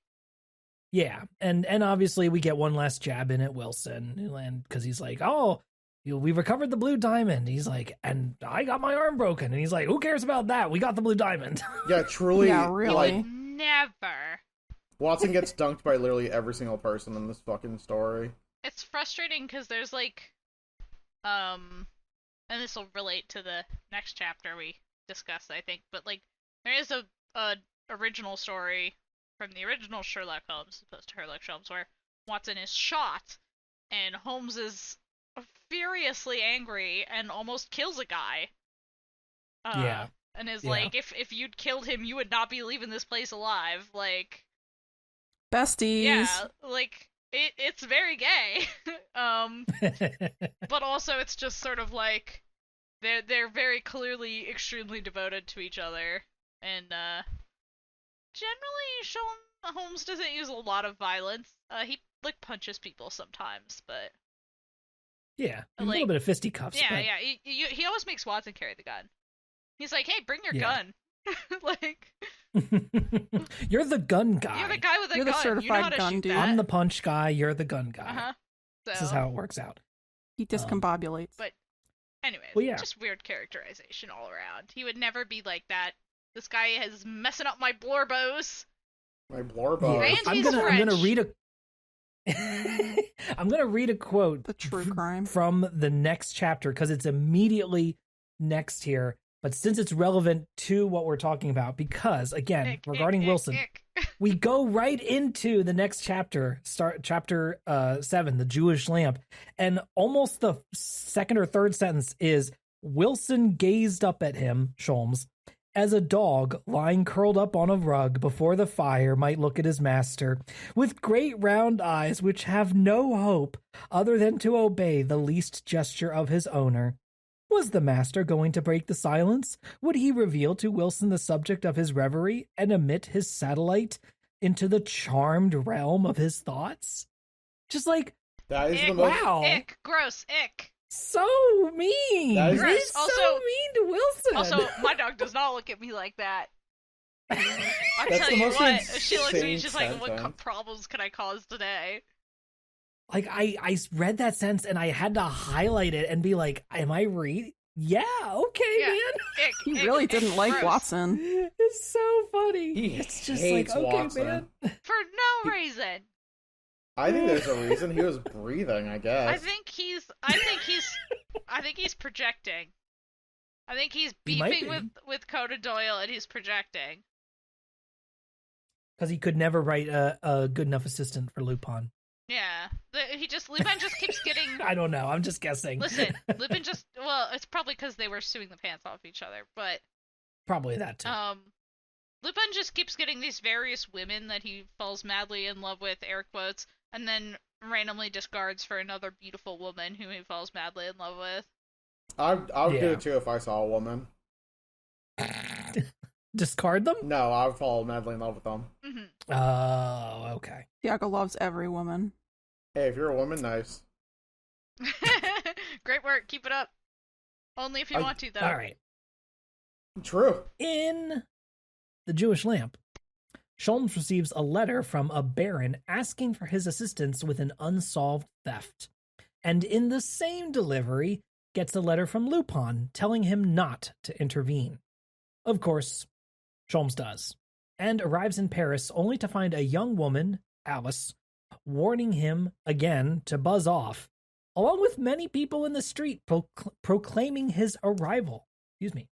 yeah, and obviously we get one last jab in at Wilson, and because he's like, "Oh, we recovered the blue diamond." He's like, "And I got my arm broken," and he's like, "Who cares about that? We got the blue diamond." Yeah, truly. Yeah, really. Like, Never. Watson gets dunked by literally every single person in this fucking story. It's frustrating because there's like, and this will relate to the next chapter we discussed, I think. But like, there is a original story from the original Sherlock Holmes, opposed to Herlock Sholmes, where Watson is shot, and Holmes is furiously angry and almost kills a guy. Yeah. And is Yeah. like, if you'd killed him, you would not be leaving this place alive. Like, Besties. yeah, like it's very gay. But also it's just sort of like they're very clearly extremely devoted to each other, and generally Holmes doesn't use a lot of violence. He like punches people sometimes, but Yeah, a like, little bit of fisticuffs. yeah, but... yeah. He always makes Watson carry the gun. He's like, "Hey, bring your Yeah. gun." Like, You're the gun guy. you're the guy with a You're the gun. certified you know how to gun shoot dude. that. I'm the punch guy. You're the gun guy. Uh-huh. So, This is how it works out. He discombobulates. But anyway, Well, yeah. just weird characterization all around. He would never be like that. This guy is messing up my blorbos. My blorbo. And I'm he's gonna French. read a. I'm gonna read a quote. The true crime. From the next chapter because it's immediately next here. But since it's relevant to what we're talking about, because again, regarding Wilson, we go right into the next chapter, chapter 7, the Jewish lamp, and almost the second or third sentence is Wilson gazed up at him, Sholmes, as a dog lying curled up on a rug before the fire might look at his master, with great round eyes which have no hope other than to obey the least gesture of his owner. Was the master going to break the silence? Would he reveal to Wilson the subject of his reverie and emit his satellite into the charmed realm of his thoughts? Just like, That is the Ick, most. wow. Ick, gross, ick. so mean. That is- He's so Also- mean to Wilson. Also, my dog does not look at me like that. I That's tell the you most what, she looks at me, insane she's like, "What sentence. problems can I cause today?" like, I read that sentence and I had to highlight it and be like, am I reading? Yeah, okay, Yeah. man. Ick, He ick, really ick, didn't like gross. Watson. It's so funny. He It's just hates like, okay, Watson. man. For no reason. I think there's a reason he was breathing. I guess. I think he's projecting. I think he's He might beefing be. with Conan Doyle, and he's projecting. Because he could never write a good enough assistant for Lupin. Yeah, Lupin just keeps getting. I don't know. I'm just guessing. Listen, Lupin just. Well, it's probably because they were suing the pants off each other, but Probably that too. Lupin just keeps getting these various women that he falls madly in love with, air quotes, and then randomly discards for another beautiful woman who he falls madly in love with. I would do Yeah. it too if I saw a woman. Discard them? No, I would fall madly in love with them. Mm-hmm. Oh, okay. Tiago loves every woman. Hey, if you're a woman, nice. Great work, keep it up. Only if you want to, though. All right. True. In the Jewish lamp, Sholmes receives a letter from a baron asking for his assistance with an unsolved theft. And in the same delivery, gets a letter from Lupin telling him not to intervene. Of course, Sholmes does, and arrives in Paris only to find a young woman, Alice, warning him again to buzz off, along with many people in the street proclaiming his arrival. Excuse me.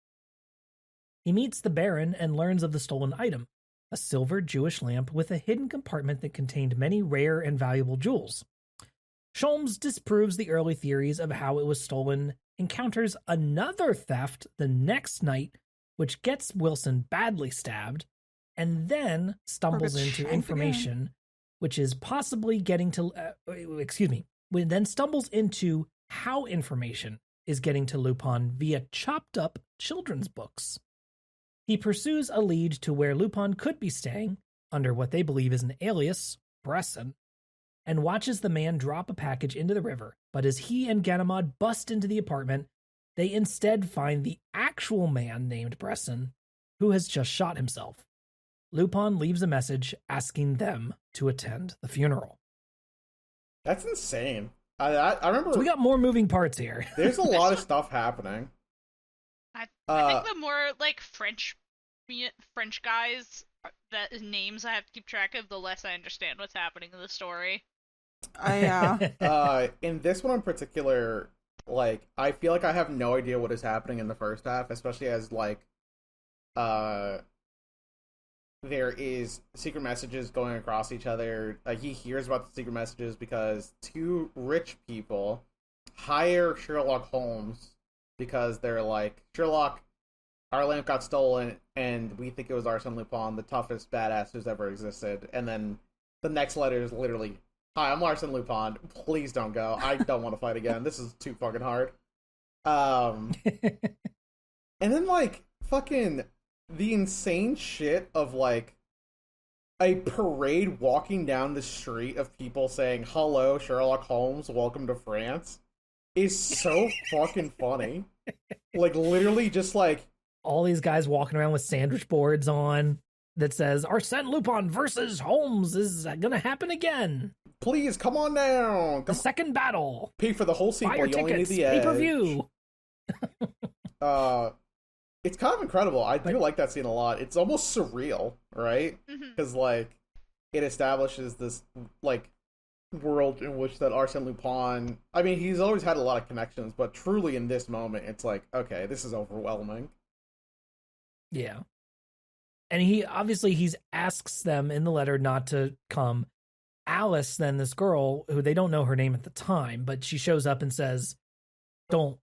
He meets the Baron and learns of the stolen item, a silver Jewish lamp with a hidden compartment that contained many rare and valuable jewels. Sholmes disproves the early theories of how it was stolen, encounters another theft the next night, which gets Wilson badly stabbed, and then stumbles into information, which is possibly getting to, then stumbles into how information is getting to Lupin via chopped up children's books. He pursues a lead to where Lupin could be staying, under what they believe is an alias, Bresson, and watches the man drop a package into the river, but as he and Ganimard bust into the apartment, they instead find the actual man named Bresson, who has just shot himself. Lupin leaves a message asking them to attend the funeral. That's insane. I remember... So we got more moving parts here. There's a lot of stuff happening. I think the more, like, French guys that names I have to keep track of, the less I understand what's happening in the story. Yeah. In this one in particular, like, I feel like I have no idea what is happening in the first half, especially as, like, there is secret messages going across each other. He hears about the secret messages because two rich people hire Sherlock Holmes because they're like, Sherlock, our lamp got stolen, and we think it was Arsene Lupin, the toughest badass who's ever existed. And then the next letter is literally, hi, I'm Arsene Lupin. Please don't go. I don't want to fight again. This is too fucking hard. And then, like, fucking the insane shit of, like, a parade walking down the street of people saying, hello, Sherlock Holmes, welcome to France, is so fucking funny. Like, literally just, like... all these guys walking around with sandwich boards on that says, Arsene Lupin versus Holmes is gonna happen again. Please, come on down. The second battle. Pay for the whole sequel. Buy your tickets, pay-per-view. It's kind of incredible. I do like that scene a lot. It's almost surreal, right? Because, like, it establishes this, like, world in which that Arsene Lupin... I mean, he's always had a lot of connections, but truly in this moment, it's like, okay, this is overwhelming. Yeah. And he asks them in the letter not to come. Alice, then, this girl, who they don't know her name at the time, but she shows up and says, don't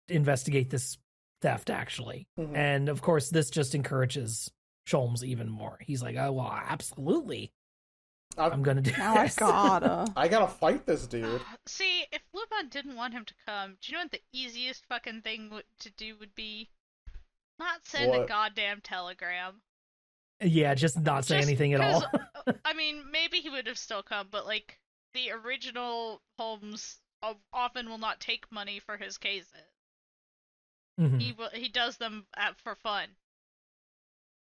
investigate this theft, actually. And of course this just encourages Sholmes even more. He's like, oh well, absolutely, I'm gonna do this. I gotta fight this dude. See, if Lupin didn't want him to come, do you know what the easiest fucking thing to do would be? Not send a goddamn telegram. Yeah, just not say anything at all. I mean, maybe he would have still come, but, like, the original Holmes often will not take money for his cases. He does them for fun,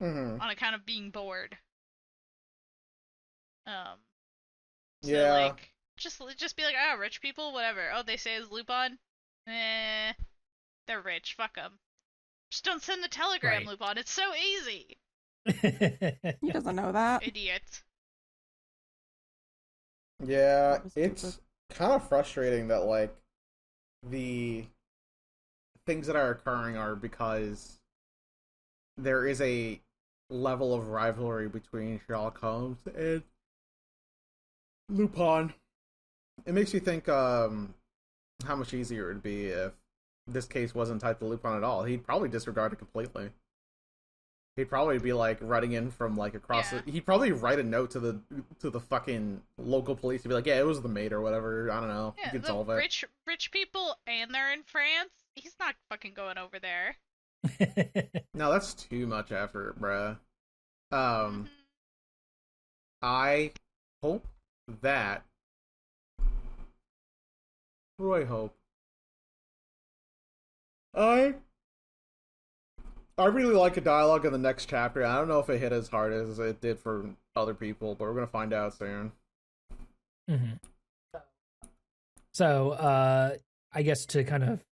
on account of being bored. So, like, just be like, oh, rich people, whatever. Oh, they say it's Lupin. They're rich. Fuck them. Just don't send the telegram, right. Lupin. It's so easy. He doesn't know that. Idiot. Yeah, it's kind of frustrating that, like, the things that are occurring are because there is a level of rivalry between Sherlock Holmes and Lupin. It makes you think how much easier it would be if this case wasn't tied to Lupin at all. He'd probably disregard it completely. He'd probably be like running in from like across he'd probably write a note to the fucking local police to be like, yeah, it was the maid or whatever. I don't know. Yeah, you can solve it. Rich people, and they're in France. He's not fucking going over there. No, that's too much effort, bruh. I hope that. What do I hope? I really like a dialogue in the next chapter. I don't know if it hit as hard as it did for other people, but we're gonna find out soon. So, I guess to kind of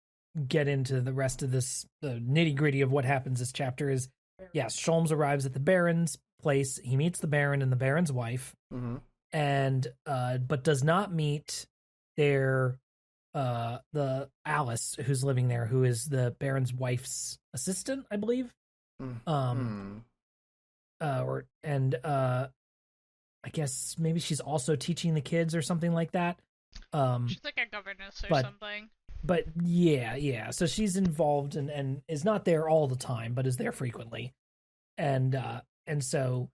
get into the rest of this, the nitty-gritty of what happens this chapter is, yes, Sholmes arrives at the Baron's place. He meets the Baron and the Baron's wife, and but does not meet their the Alice who's living there, who is the Baron's wife's assistant, I believe. I guess maybe she's also teaching the kids or something like that. She's like a governess or something. But yeah. So she's involved and is not there all the time, but is there frequently. And so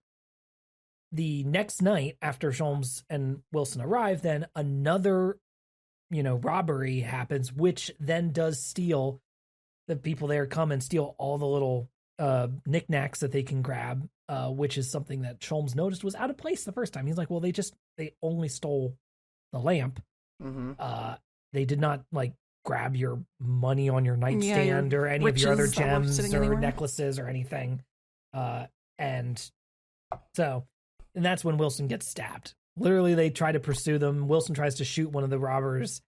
the next night after Sholmes and Wilson arrive, then another, robbery happens, which then does steal. The people there come and steal all the little knickknacks that they can grab, which is something that Sholmes noticed was out of place the first time. He's like, well, they only stole the lamp. Mm-hmm. They did not grab your money on your nightstand or any of your other gems or necklaces or anything. And that's when Wilson gets stabbed. Literally, they try to pursue them. Wilson tries to shoot one of the robbers,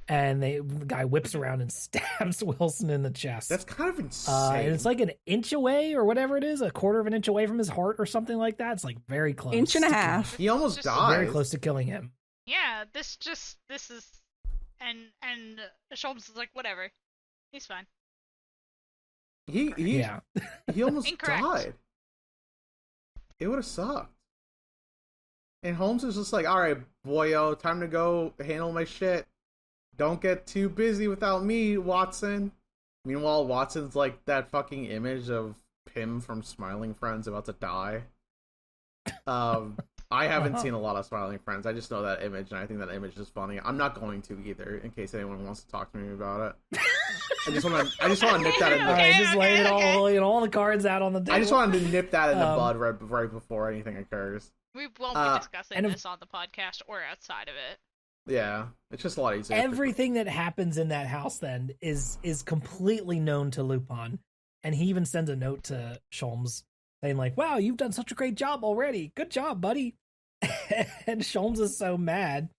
and the guy whips around and stabs Wilson in the chest. That's kind of insane. And it's like an inch away or whatever it is, a quarter of an inch away from his heart or something like that. It's like very close. Inch and a half. He almost died. Very close to killing him. Yeah, this is, and Sholmes is like, whatever, he's fine. He almost Incorrect. died. It would have sucked. And Holmes is just like, all right, boyo, time to go handle my shit. Don't get too busy without me, Watson. Meanwhile, Watson's like that fucking image of Pym from Smiling Friends about to die. I haven't seen a lot of Smiling Friends. I just know that image, and I think that image is funny. I'm not going to either, in case anyone wants to talk to me about it. I just want to nip that in the bud. Alright, just lay it all the cards out on the table. I just wanted to nip that in the bud right before anything occurs. We won't be discussing this on the podcast or outside of it. Yeah, it's just a lot easier. Everything that happens in that house then is completely known to Lupin, and he even sends a note to Sholmes saying like, "Wow, you've done such a great job already. Good job, buddy." And Sholmes is so mad.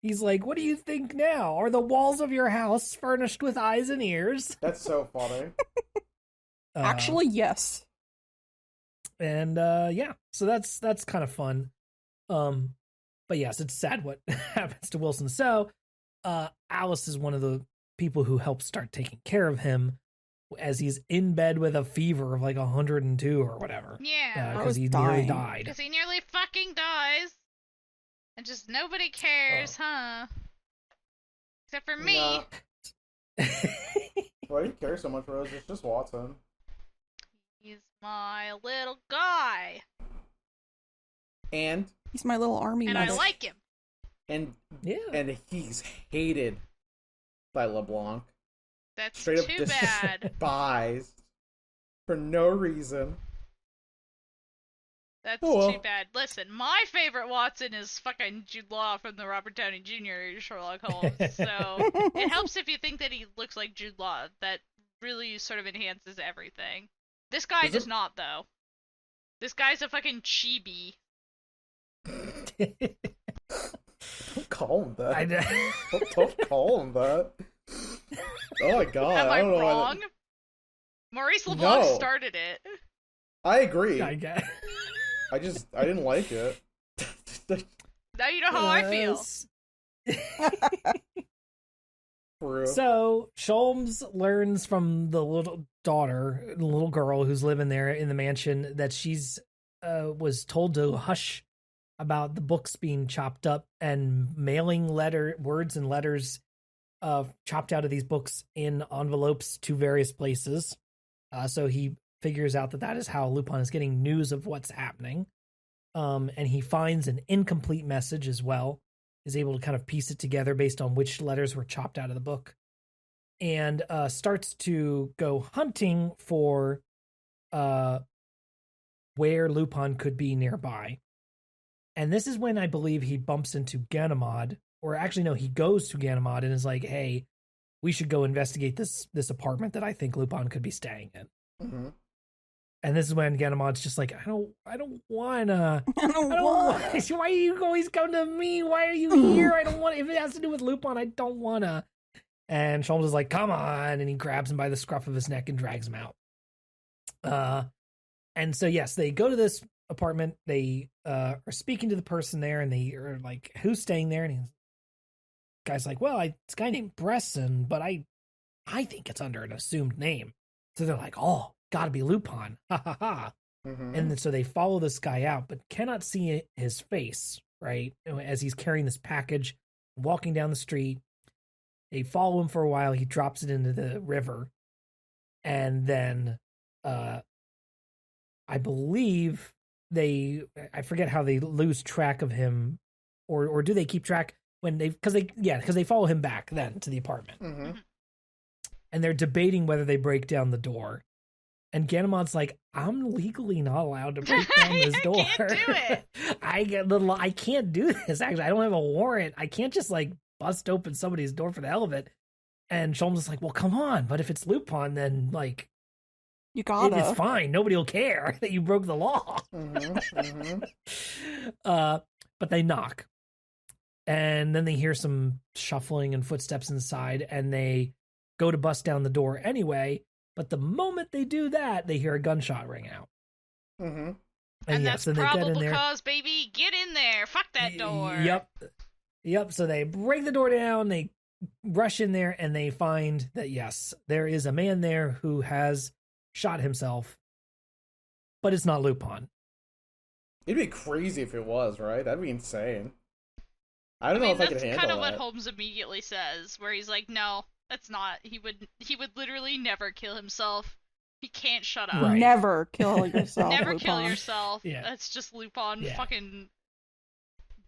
He's like, "What do you think now? Are the walls of your house furnished with eyes and ears?" That's so funny. Actually, yes. And so that's kind of fun. But yes, it's sad what happens to Wilson. So Alice is one of the people who helps start taking care of him as he's in bed with a fever of like 102 or whatever. Yeah. Because he nearly died. Because he nearly fucking dies. And just nobody cares, huh? Except for me. No. Why do you care so much, Rose? It's just Watson. He's my little guy. And he's my little army and medic. I like him. And yeah. And he's hated by LeBlanc. That's straight too up bad. Despised for no reason. That's too bad. Listen, my favorite Watson is fucking Jude Law from the Robert Downey Jr. Sherlock Holmes. So it helps if you think that he looks like Jude Law. That really sort of enhances everything. This guy does not, though. This guy's a fucking chibi. Don't call him that. Don't call him that. Oh my god. Am I don't know wrong? Maurice LeBlanc started it. I agree. I guess. I didn't like it. Now you know how I feel. So Sholmes learns from the little girl who's living there in the mansion that she's was told to hush about the books being chopped up and mailing words and letters chopped out of these books in envelopes to various places. So he figures out that is how Lupin is getting news of what's happening. And he finds an incomplete message as well, is able to kind of piece it together based on which letters were chopped out of the book, and starts to go hunting for where Lupin could be nearby. And this is when I believe he bumps into Ganimard, or actually no, he goes to Ganimard and is like, "Hey, we should go investigate this apartment that I think Lupin could be staying in." Mm-hmm. And this is when Ganimard's just like, I don't wanna. Why are you always come to me? Why are you here? I don't want. If it has to do with Lupin, I don't wanna. And Sholmes is like, come on, and he grabs him by the scruff of his neck and drags him out. And so yes, they go to this apartment. They are speaking to the person there, and they are like, who's staying there? And he's, guy's like, well, it's a guy named Bresson, but I think it's under an assumed name. So they're like, oh, gotta be Lupin. Ha ha ha. Mm-hmm. And so they follow this guy out, but cannot see his face, right? As he's carrying this package, walking down the street. They follow him for a while. He drops it into the river. And then I believe I forget how they lose track of him, or do they keep track when because they follow him back then to the apartment. Mm-hmm. And they're debating whether they break down the door. And Ganimard's like, I'm legally not allowed to break down this door. Can't do it. I can't do this, actually. I don't have a warrant. I can't just, like, bust open somebody's door for the hell of it. And Sholmes is like, well, come on. But if it's Lupin, then, like, you gotta. it's fine. Nobody will care that you broke the law. Mm-hmm. But they knock. And then they hear some shuffling and footsteps inside, and they go to bust down the door anyway. But the moment they do that, they hear a gunshot ring out. Mm-hmm. And that's so they get in probable there. cause, baby. Get in there. Fuck that door. Yep. So they break the door down, they rush in there, and they find that, yes, there is a man there who has shot himself, but it's not Lupin. It'd be crazy if it was, right? That'd be insane. I don't know if I could handle that. That's kind of what Holmes immediately says, where he's like, no, that's not. He would literally never kill himself. He can't shut up. Right. Never kill yourself. Never Lupin. kill yourself. Yeah. That's just Lupin fucking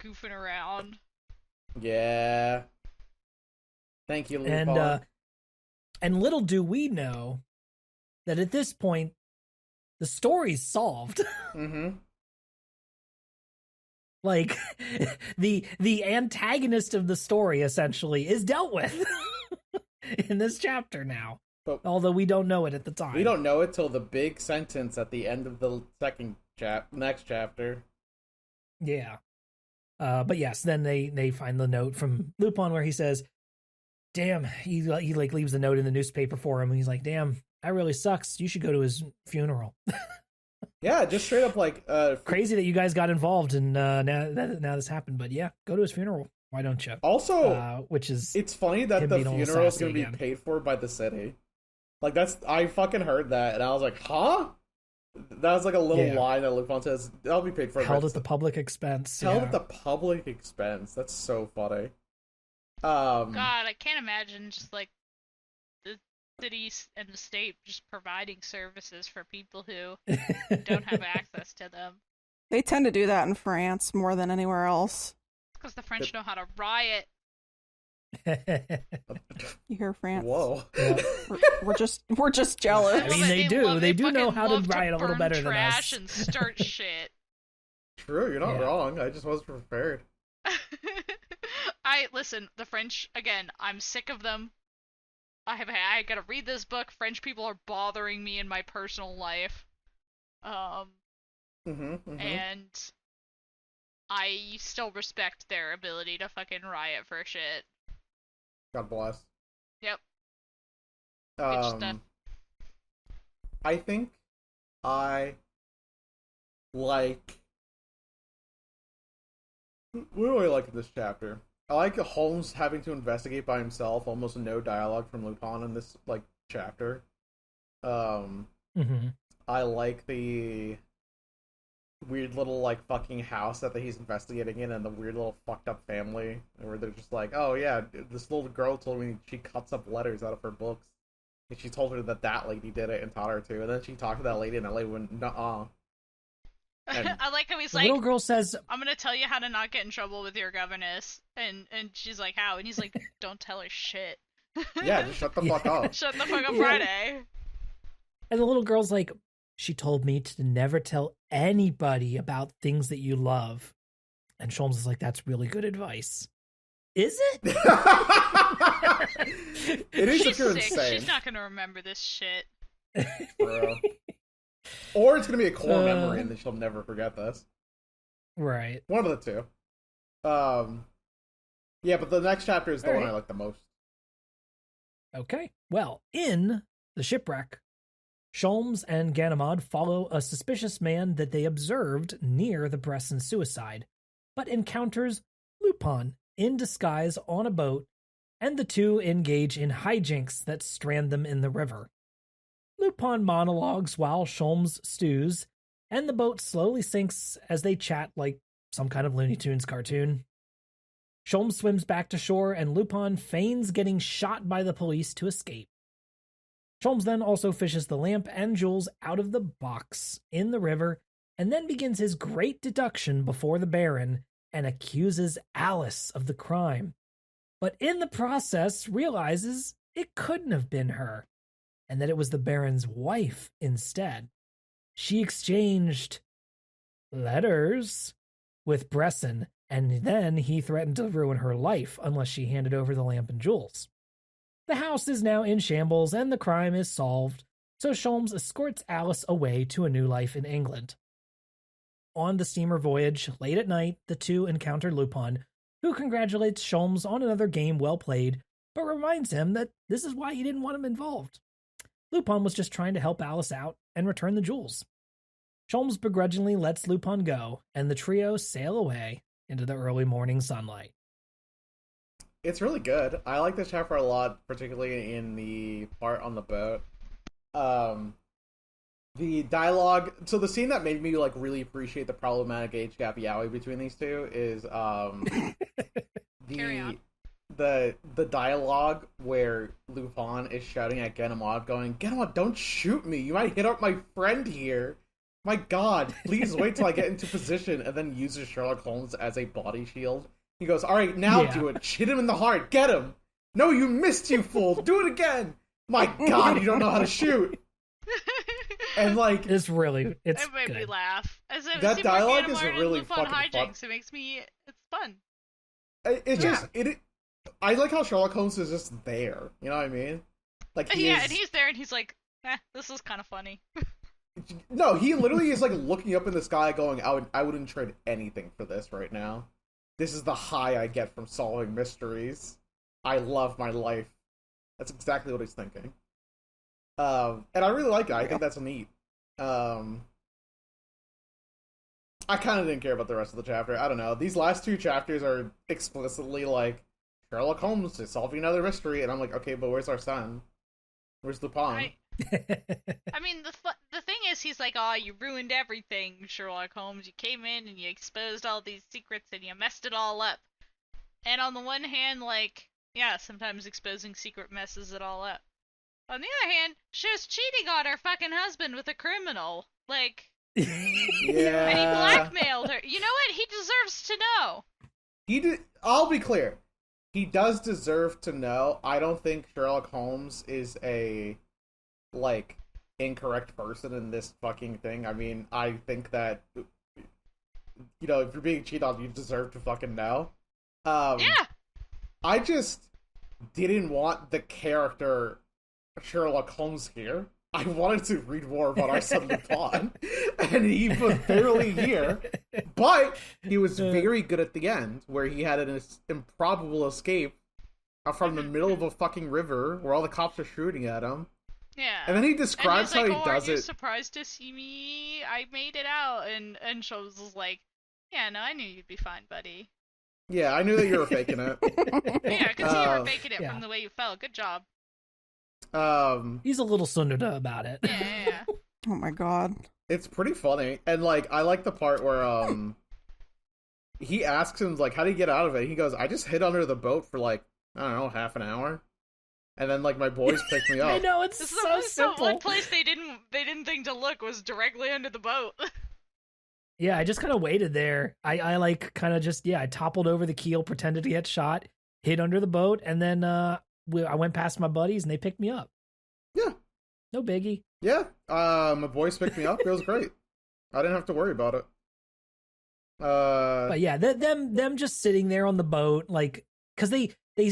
goofing around. Yeah. Thank you, Lupin. And little do we know that at this point, the story's solved. Mm-hmm. Like, the antagonist of the story, essentially, is dealt with in this chapter now. But although we don't know it at the time. we don't know it till the big sentence at the end of the next chapter. Yeah. But yes, then they find the note from Lupin where he says, damn, he like leaves the note in the newspaper for him. And he's like, damn, that really sucks. You should go to his funeral. Yeah, just straight up like crazy that you guys got involved and now this happened. But yeah, go to his funeral. Why don't you? Also, which is it's funny that the funeral is going to be again. paid for by the city. Like I fucking heard that and I was like, huh? That was like a little line that Lupin says, "I'll be paid for." Held at the public expense. Held at the public expense. That's so funny. God, I can't imagine just like the city and the state just providing services for people who don't have access to them. They tend to do that in France more than anywhere else. Because the French know how to riot. You hear France? Whoa. Yeah. We're just jealous. I mean, they do know how to riot a little better than us. Trash and start shit. True, you're not wrong. I just wasn't prepared. Listen, the French, again, I'm sick of them. I gotta read this book. French people are bothering me in my personal life. And I still respect their ability to fucking riot for shit. God bless. Yep. Good stuff. I think I like... What do I like in this chapter? I like Holmes having to investigate by himself, almost no dialogue from Lupin in this chapter. I like the weird little fucking house that he's investigating in, and the weird little fucked up family where they're just like, oh yeah, this little girl told me she cuts up letters out of her books, and she told her that lady did it and taught her to, and then she talked to that lady and that lady went, nuh-uh. I like how he's the like, little girl says, I'm gonna tell you how to not get in trouble with your governess. And she's like, how? And he's like, don't tell her shit. Yeah, just shut the fuck up. Shut the fuck up, Friday. And the little girl's like, she told me to never tell anybody about things that you love. And Sholmes is like, that's really good advice. Is it? It is She's if you're sick. insane. She's not gonna remember this shit. Bro. Or it's gonna be a core memory and then she'll never forget this. Right. One of the two. Yeah, but the next chapter is the one I like the most. Okay. Well, in the shipwreck, Sholmes and Ganimard follow a suspicious man that they observed near the Bresson suicide, but encounters Lupin in disguise on a boat and the two engage in hijinks that strand them in the river. Lupin monologues while Sholmes stews, and the boat slowly sinks as they chat like some kind of Looney Tunes cartoon. Sholmes swims back to shore, and Lupin feigns getting shot by the police to escape. Sholmes then also fishes the lamp and jewels out of the box in the river, and then begins his great deduction before the Baron and accuses Alice of the crime. But in the process realizes it couldn't have been her, and that it was the Baron's wife instead. She exchanged letters with Bresson, and then he threatened to ruin her life unless she handed over the lamp and jewels. The house is now in shambles, and the crime is solved, so Sholmes escorts Alice away to a new life in England. On the steamer voyage, late at night, the two encounter Lupin, who congratulates Sholmes on another game well played, but reminds him that this is why he didn't want him involved. Lupin was just trying to help Alice out and return the jewels. Sholmes begrudgingly lets Lupin go, and the trio sail away into the early morning sunlight. It's really good. I like this chapter a lot, particularly in the part on the boat. The dialogue. So the scene that made me like really appreciate the problematic age gap yaoi between these two is the dialogue where Lupin is shouting at Ganimard, going, "Ganimard, don't shoot me! You might hit up my friend here. My God, please wait till I get into position," and then uses Sherlock Holmes as a body shield. He goes, "All right, now do it. Hit him in the heart. Get him. No, you missed, you fool. Do it again. My God, you don't know how to shoot." And like, it made me laugh. As if that dialogue is really Lupin fucking hijinks. fun. It's fun. I like how Sherlock Holmes is just there. You know what I mean? Like, and he's there, and he's like, this is kind of funny. No, he literally is like looking up in the sky, going, "I wouldn't trade anything for this right now. This is the high I get from solving mysteries. I love my life." That's exactly what he's thinking. And I really like it. I think that's neat. I kind of didn't care about the rest of the chapter. I don't know. These last two chapters are explicitly like, Sherlock Holmes is solving another mystery, and I'm like, okay, but where's our son? Where's Lupin? I mean, the thing is, he's like, "Oh, you ruined everything, Sherlock Holmes. You came in and you exposed all these secrets and you messed it all up." And on the one hand, like, yeah, sometimes exposing secret messes it all up. On the other hand, she was cheating on her fucking husband with a criminal. Like, Yeah. And he blackmailed her. You know what? He deserves to know. I'll be clear. He does deserve to know. I don't think Sherlock Holmes is a, like, incorrect person in this fucking thing. I mean, I think that, you know, if you're being cheated on, you deserve to fucking know. Yeah. I just didn't want the character Sherlock Holmes here. I wanted to read more about Arsene Lupin, and he was barely here. But he was very good at the end, where he had an improbable escape from the middle of a fucking river, where all the cops are shooting at him. Yeah. And then he describes how he does "Aren't you it. surprised to see me? I made it out." And Sholmes was like, "Yeah, no, I knew you'd be fine, buddy." Yeah, I knew that you were faking it. Yeah, I could see you were faking it from the way you felt. Good job. He's a little Sundada about it. Yeah. Oh my God. It's pretty funny. And, like, I like the part where, he asks him, like, how do you get out of it? He goes, "I just hid under the boat for, like, I don't know, half an hour. And then, like, my boys picked me up." I know, it's so simple. The one place they didn't think to look was directly under the boat. Yeah, I just kind of waited there. I like, kind of just, I toppled over the keel, pretended to get shot, hid under the boat, and then, I went past my buddies, and they picked me up. Yeah. No biggie. Yeah, my boys picked me up. It was great. I didn't have to worry about it. But yeah, them just sitting there on the boat, like, because they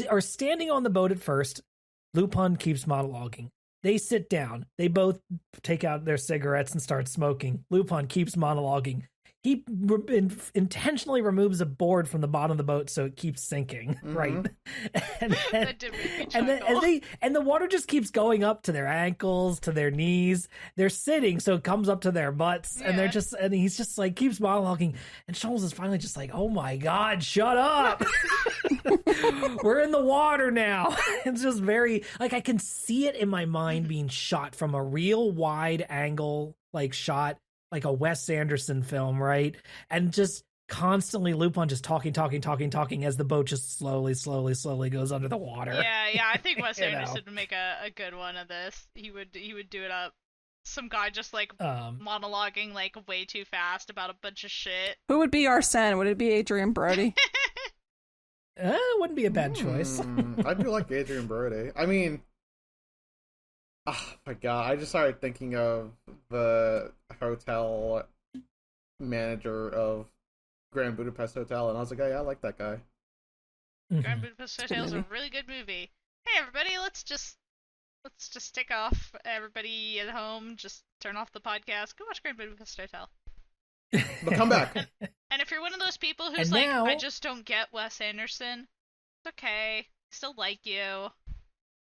are standing on the boat at first. Lupin keeps monologuing. They sit down. They both take out their cigarettes and start smoking. Lupin keeps monologuing. he intentionally removes a board from the bottom of the boat so it keeps sinking, right? And the water just keeps going up to their ankles, to their knees. They're sitting, so it comes up to their butts, and he's just like keeps monologuing, and Sholmes is finally just like, "Oh my God, shut up! We're in the water now." It's just very like I can see it in my mind being shot from a real wide angle, like shot. Like a Wes Anderson film, right? And just constantly Lupin just talking as the boat just slowly goes under the water. Yeah, I think Wes Anderson would make a good one of this. He would do it up. Some guy just like monologuing like way too fast about a bunch of shit. Who would be Arsene? Would it be Adrian Brody? It wouldn't be a bad choice. I do like Adrian Brody. I mean, oh my God, I just started thinking of the hotel manager of Grand Budapest Hotel, and I was like, oh, yeah, I like that guy. Grand Budapest Hotel is a really good movie. Hey, everybody, let's just take off. Everybody at home, just turn off the podcast. Go watch Grand Budapest Hotel. But come back. And if you're one of those people who's like, I just don't get Wes Anderson, it's okay. I still like you.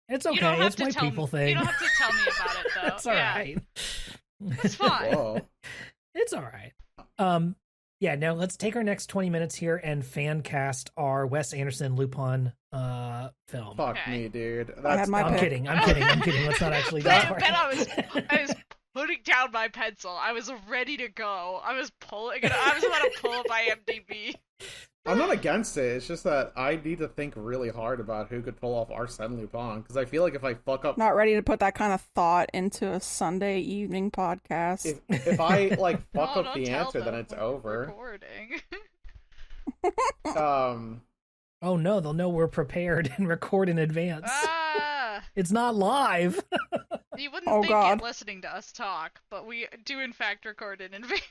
It's okay. It's white people thing. You don't have to tell me about it, though. It's all right. It's fine. Whoa. It's all right. Yeah, now let's take our next 20 minutes here and fan cast our Wes Anderson Lupin film. Fuck me, dude. I'm kidding. Let's not actually go for it. I was putting down my pencil. I was ready to go. I was about to pull up IMDb. I'm not against it. It's just that I need to think really hard about who could pull off Arsene Lupin, because I feel like if I fuck up, not ready to put that kind of thought into a Sunday evening podcast. If I like fuck up the answer, then it's over. Recording. Oh no, they'll know we're prepared and record in advance. It's not live. You wouldn't think it listening to us talk, but we do in fact record in advance.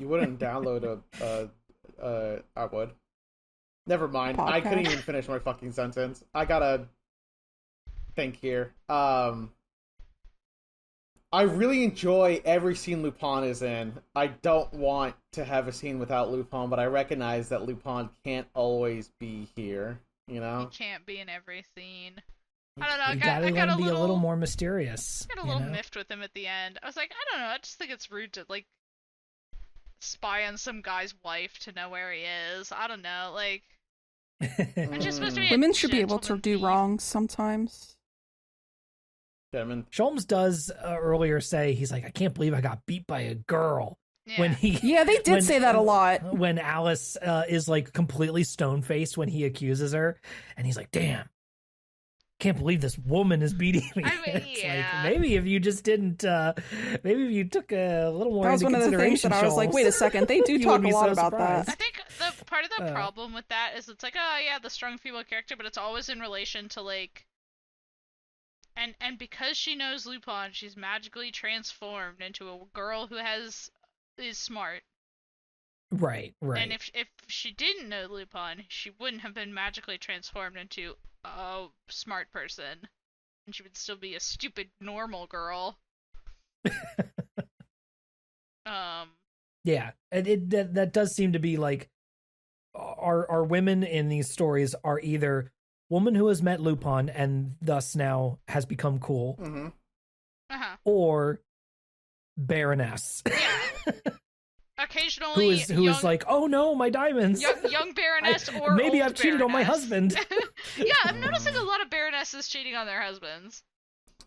You wouldn't download I would. Never mind. Podcast. I couldn't even finish my fucking sentence. I gotta think here. I really enjoy every scene Lupin is in. I don't want to have a scene without Lupin, but I recognize that Lupin can't always be here. You know? He can't be in every scene. I don't know. I got to be a little more mysterious. I got a little miffed with him at the end. I was like, I don't know. I just think it's rude to like spy on some guy's wife to know where he is. I don't know, like I'm just supposed to be women should be able to do wrong sometimes. Sholmes does earlier say he's like, I can't believe I got beat by a girl. Yeah. They did say that a lot. When Alice is like completely stone faced when he accuses her, and he's like, damn, can't believe this woman is beating me. I mean, like, maybe if you just didn't, maybe if you took a little more into consideration. That was one of the things that I was like, wait a second, they do talk a lot about that. I think the part of the problem with that is it's like, oh yeah, the strong female character, but it's always in relation to like, and because she knows Lupin, she's magically transformed into a girl who is smart. Right. And if she didn't know Lupin, she wouldn't have been magically transformed into a smart person, and she would still be a stupid normal girl. Yeah, and that does seem to be like our women in these stories are either woman who has met Lupin and thus now has become cool, or Baroness. Yeah. Occasionally, who is like, oh no, my diamonds. Young Baroness or maybe old I've cheated on my husband. Yeah, I'm noticing a lot of Baronesses cheating on their husbands.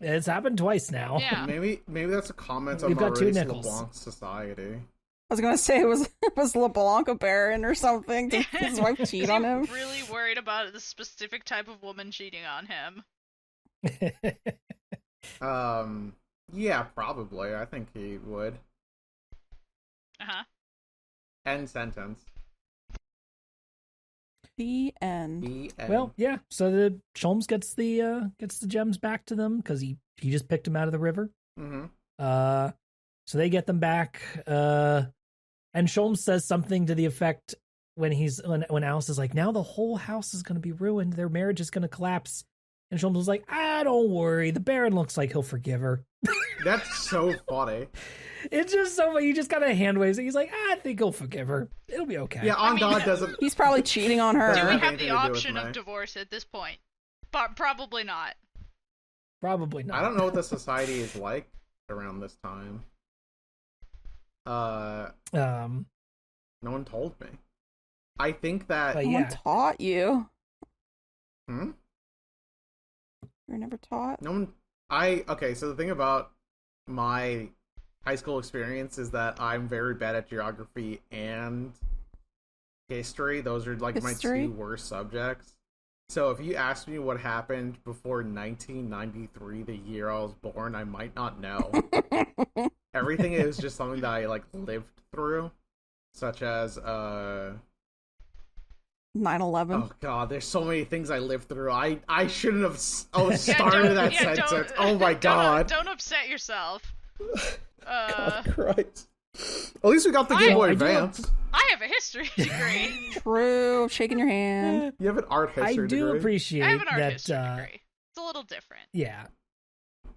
It's happened twice now. Yeah. Maybe that's a comment on We've got Maurice two Nichols. LeBlanc's society. I was gonna say it was LeBlanc a Baron or something. Did his wife cheat on him? Really worried about the specific type of woman cheating on him. Yeah, probably. I think he would. End sentence. The end. Well, yeah. So the Sholmes gets the gems back to them because he just picked them out of the river. So they get them back. And Sholmes says something to the effect when Alice is like, now the whole house is going to be ruined. Their marriage is going to collapse. And Sholmes was like, don't worry. The Baron looks like he'll forgive her. That's so funny. It's just so funny. He just kind of hand waves it. He's like, I think he'll forgive her. It'll be okay. Yeah, God doesn't. He's probably cheating on her. Do we Doesn't have the anything to do with option me. of divorce at this point? But probably not. Probably not. I don't know what the society is like around this time. No one told me. I think that. But No one taught you. Hmm? You were never taught? No one. Okay, so the thing about my high school experience is that I'm very bad at geography and history. Those are like History? my two worst subjects. So if you ask me what happened before 1993, the year I was born, I might not know. Everything is just something that I like lived through, such as 9/11. Oh god, there's so many things I lived through. I shouldn't have started that sentence. Oh my god. Don't upset yourself. God Christ. At least we got the Game Boy Advance. I have a history degree. True. Shaking your hand. You have an art history degree. I do appreciate I have an art that. history degree. It's a little different. Yeah.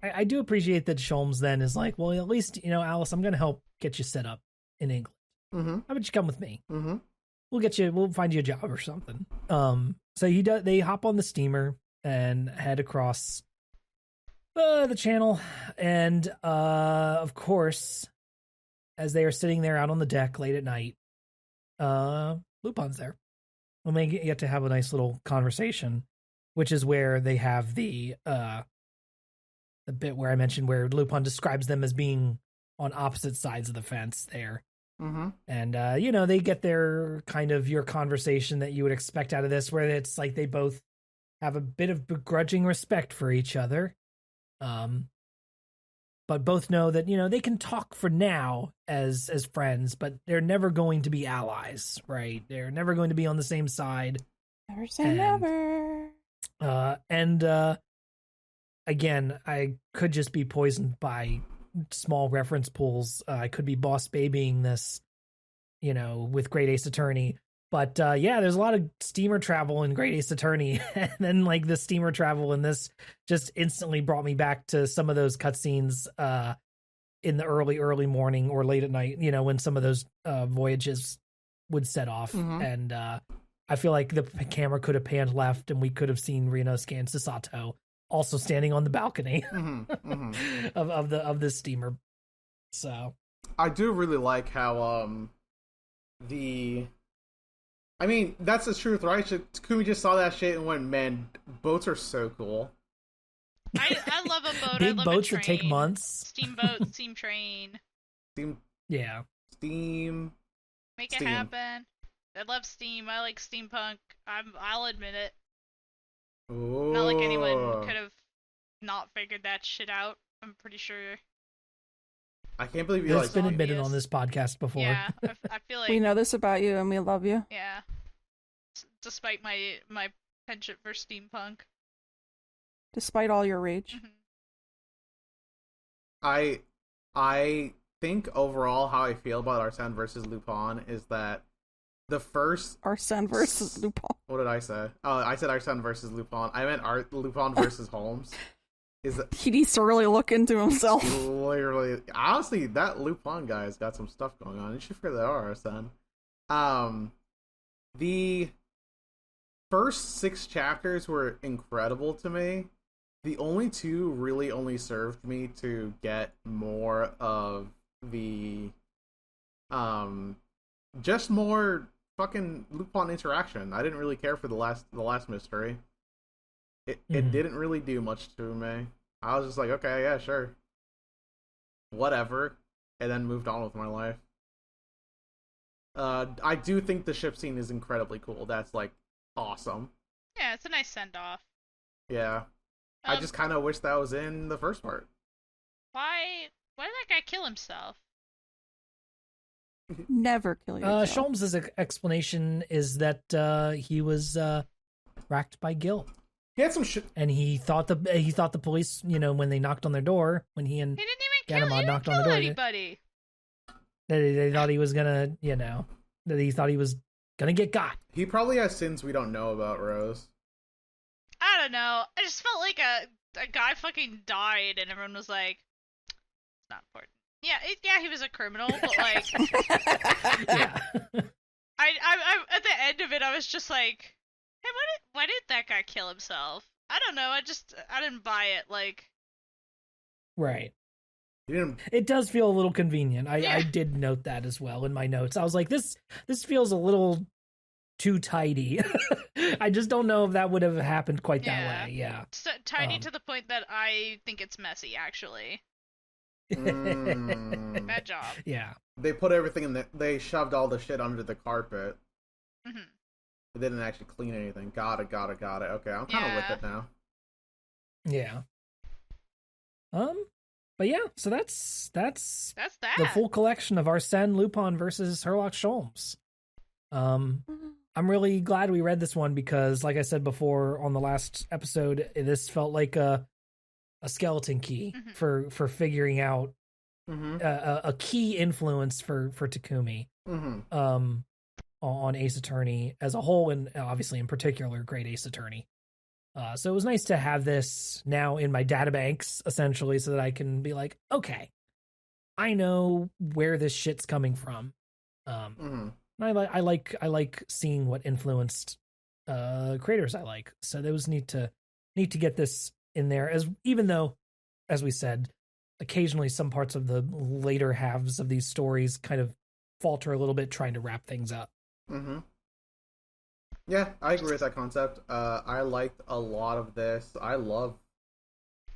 I do appreciate that Sholmes then is like, well, at least, Alice, I'm going to help get you set up in England. Mm-hmm. How about you come with me? Mm-hmm. We'll find you a job or something. So they hop on the steamer and head across the channel. And, of course, as they are sitting there out on the deck late at night, Lupin's there. And they get to have a nice little conversation, which is where they have the bit where I mentioned where Lupin describes them as being on opposite sides of the fence there. Mm-hmm. And, they get their kind of your conversation that you would expect out of this, where it's like they both have a bit of begrudging respect for each other. But both know that, they can talk for now as friends, but they're never going to be allies, right? They're never going to be on the same side. Never say never. Again, I could just be poisoned by small reference pools. I could be boss babying this, with Great Ace Attorney. But there's a lot of steamer travel in Great Ace Attorney. And then like the steamer travel in this just instantly brought me back to some of those cutscenes in the early morning or late at night, when some of those voyages would set off. Mm-hmm. And I feel like the camera could have panned left and we could have seen Rinosuke and Sasato also standing on the balcony Mm-hmm. Mm-hmm. of the steamer. So I do really like how that's the truth, right? Takumi just saw that shit and went, man, boats are so cool. I love a boat. Big I love boats a train. that take months. Steamboat, steam train. Steam. Make it happen. I love steam. I like steampunk. I'll admit it. Ooh. Not like anyone could have not figured that shit out. I'm pretty sure. I can't believe you It's been admitted on this podcast before. Yeah, I feel like We know this about you and we love you. Yeah. Despite my penchant for steampunk. Despite all your rage. Mm-hmm. I think overall how I feel about Arsene versus Lupin is that the first Arsene versus Lupin. What did I say? Oh, I said Arsene versus Lupin. I meant Lupin versus Holmes. He needs to really look into himself. Literally, honestly, that Lupin guy has got some stuff going on. You should figure that out, Arsene. The first 6 chapters were incredible to me. The only 2 really only served me to get more of the just more fucking Lupin interaction. I didn't really care for the last mystery. It didn't really do much to me. I was just like, okay, yeah, sure, whatever, and then moved on with my life. I do think the ship scene is incredibly cool. That's like awesome. Yeah, it's a nice send off. Yeah. I just kind of wish that was in the first part. Why did that guy kill himself? Never kill yourself. Sholmes' explanation is that he was racked by guilt. He had some shit, and he thought the police, when they knocked on their door, when he and Ganimard knocked on the door, anybody. They thought he was gonna, that he thought he was gonna get got. He probably has sins we don't know about, Rose. I don't know. I just felt like a guy fucking died, and everyone was like, not important. Yeah, he was a criminal, but like, Yeah. I at the end of it, I was just like, hey, why did that guy kill himself? I don't know. I didn't buy it. Like, Right. You didn't. It does feel a little convenient. I Yeah. did note that as well in my notes. I was like, this feels a little too tidy. I just don't know if that would have happened quite that way. Yeah. So tiny to the point that I think it's messy. Actually, Mm. bad job. Yeah. They put everything in the. They shoved all the shit under the carpet. Mm-hmm. They didn't actually clean anything. Got it. Okay, I'm kind of Yeah. with it now. Yeah. But yeah, so that's That's that. the full collection of Arsene Lupin versus Herlock Sholmes. I'm really glad we read this one because, like I said before on the last episode, this felt like a skeleton key for figuring out a key influence for Takumi on Ace Attorney as a whole, and obviously in particular, Great Ace Attorney. So it was nice to have this now in my databanks, essentially, so that I can be like, okay, I know where this shit's coming from. I like seeing what influenced creators I like. So it was neat to get this in there, as even though, as we said, occasionally some parts of the later halves of these stories kind of falter a little bit trying to wrap things up. Yeah, I agree with that concept. I liked a lot of this. I love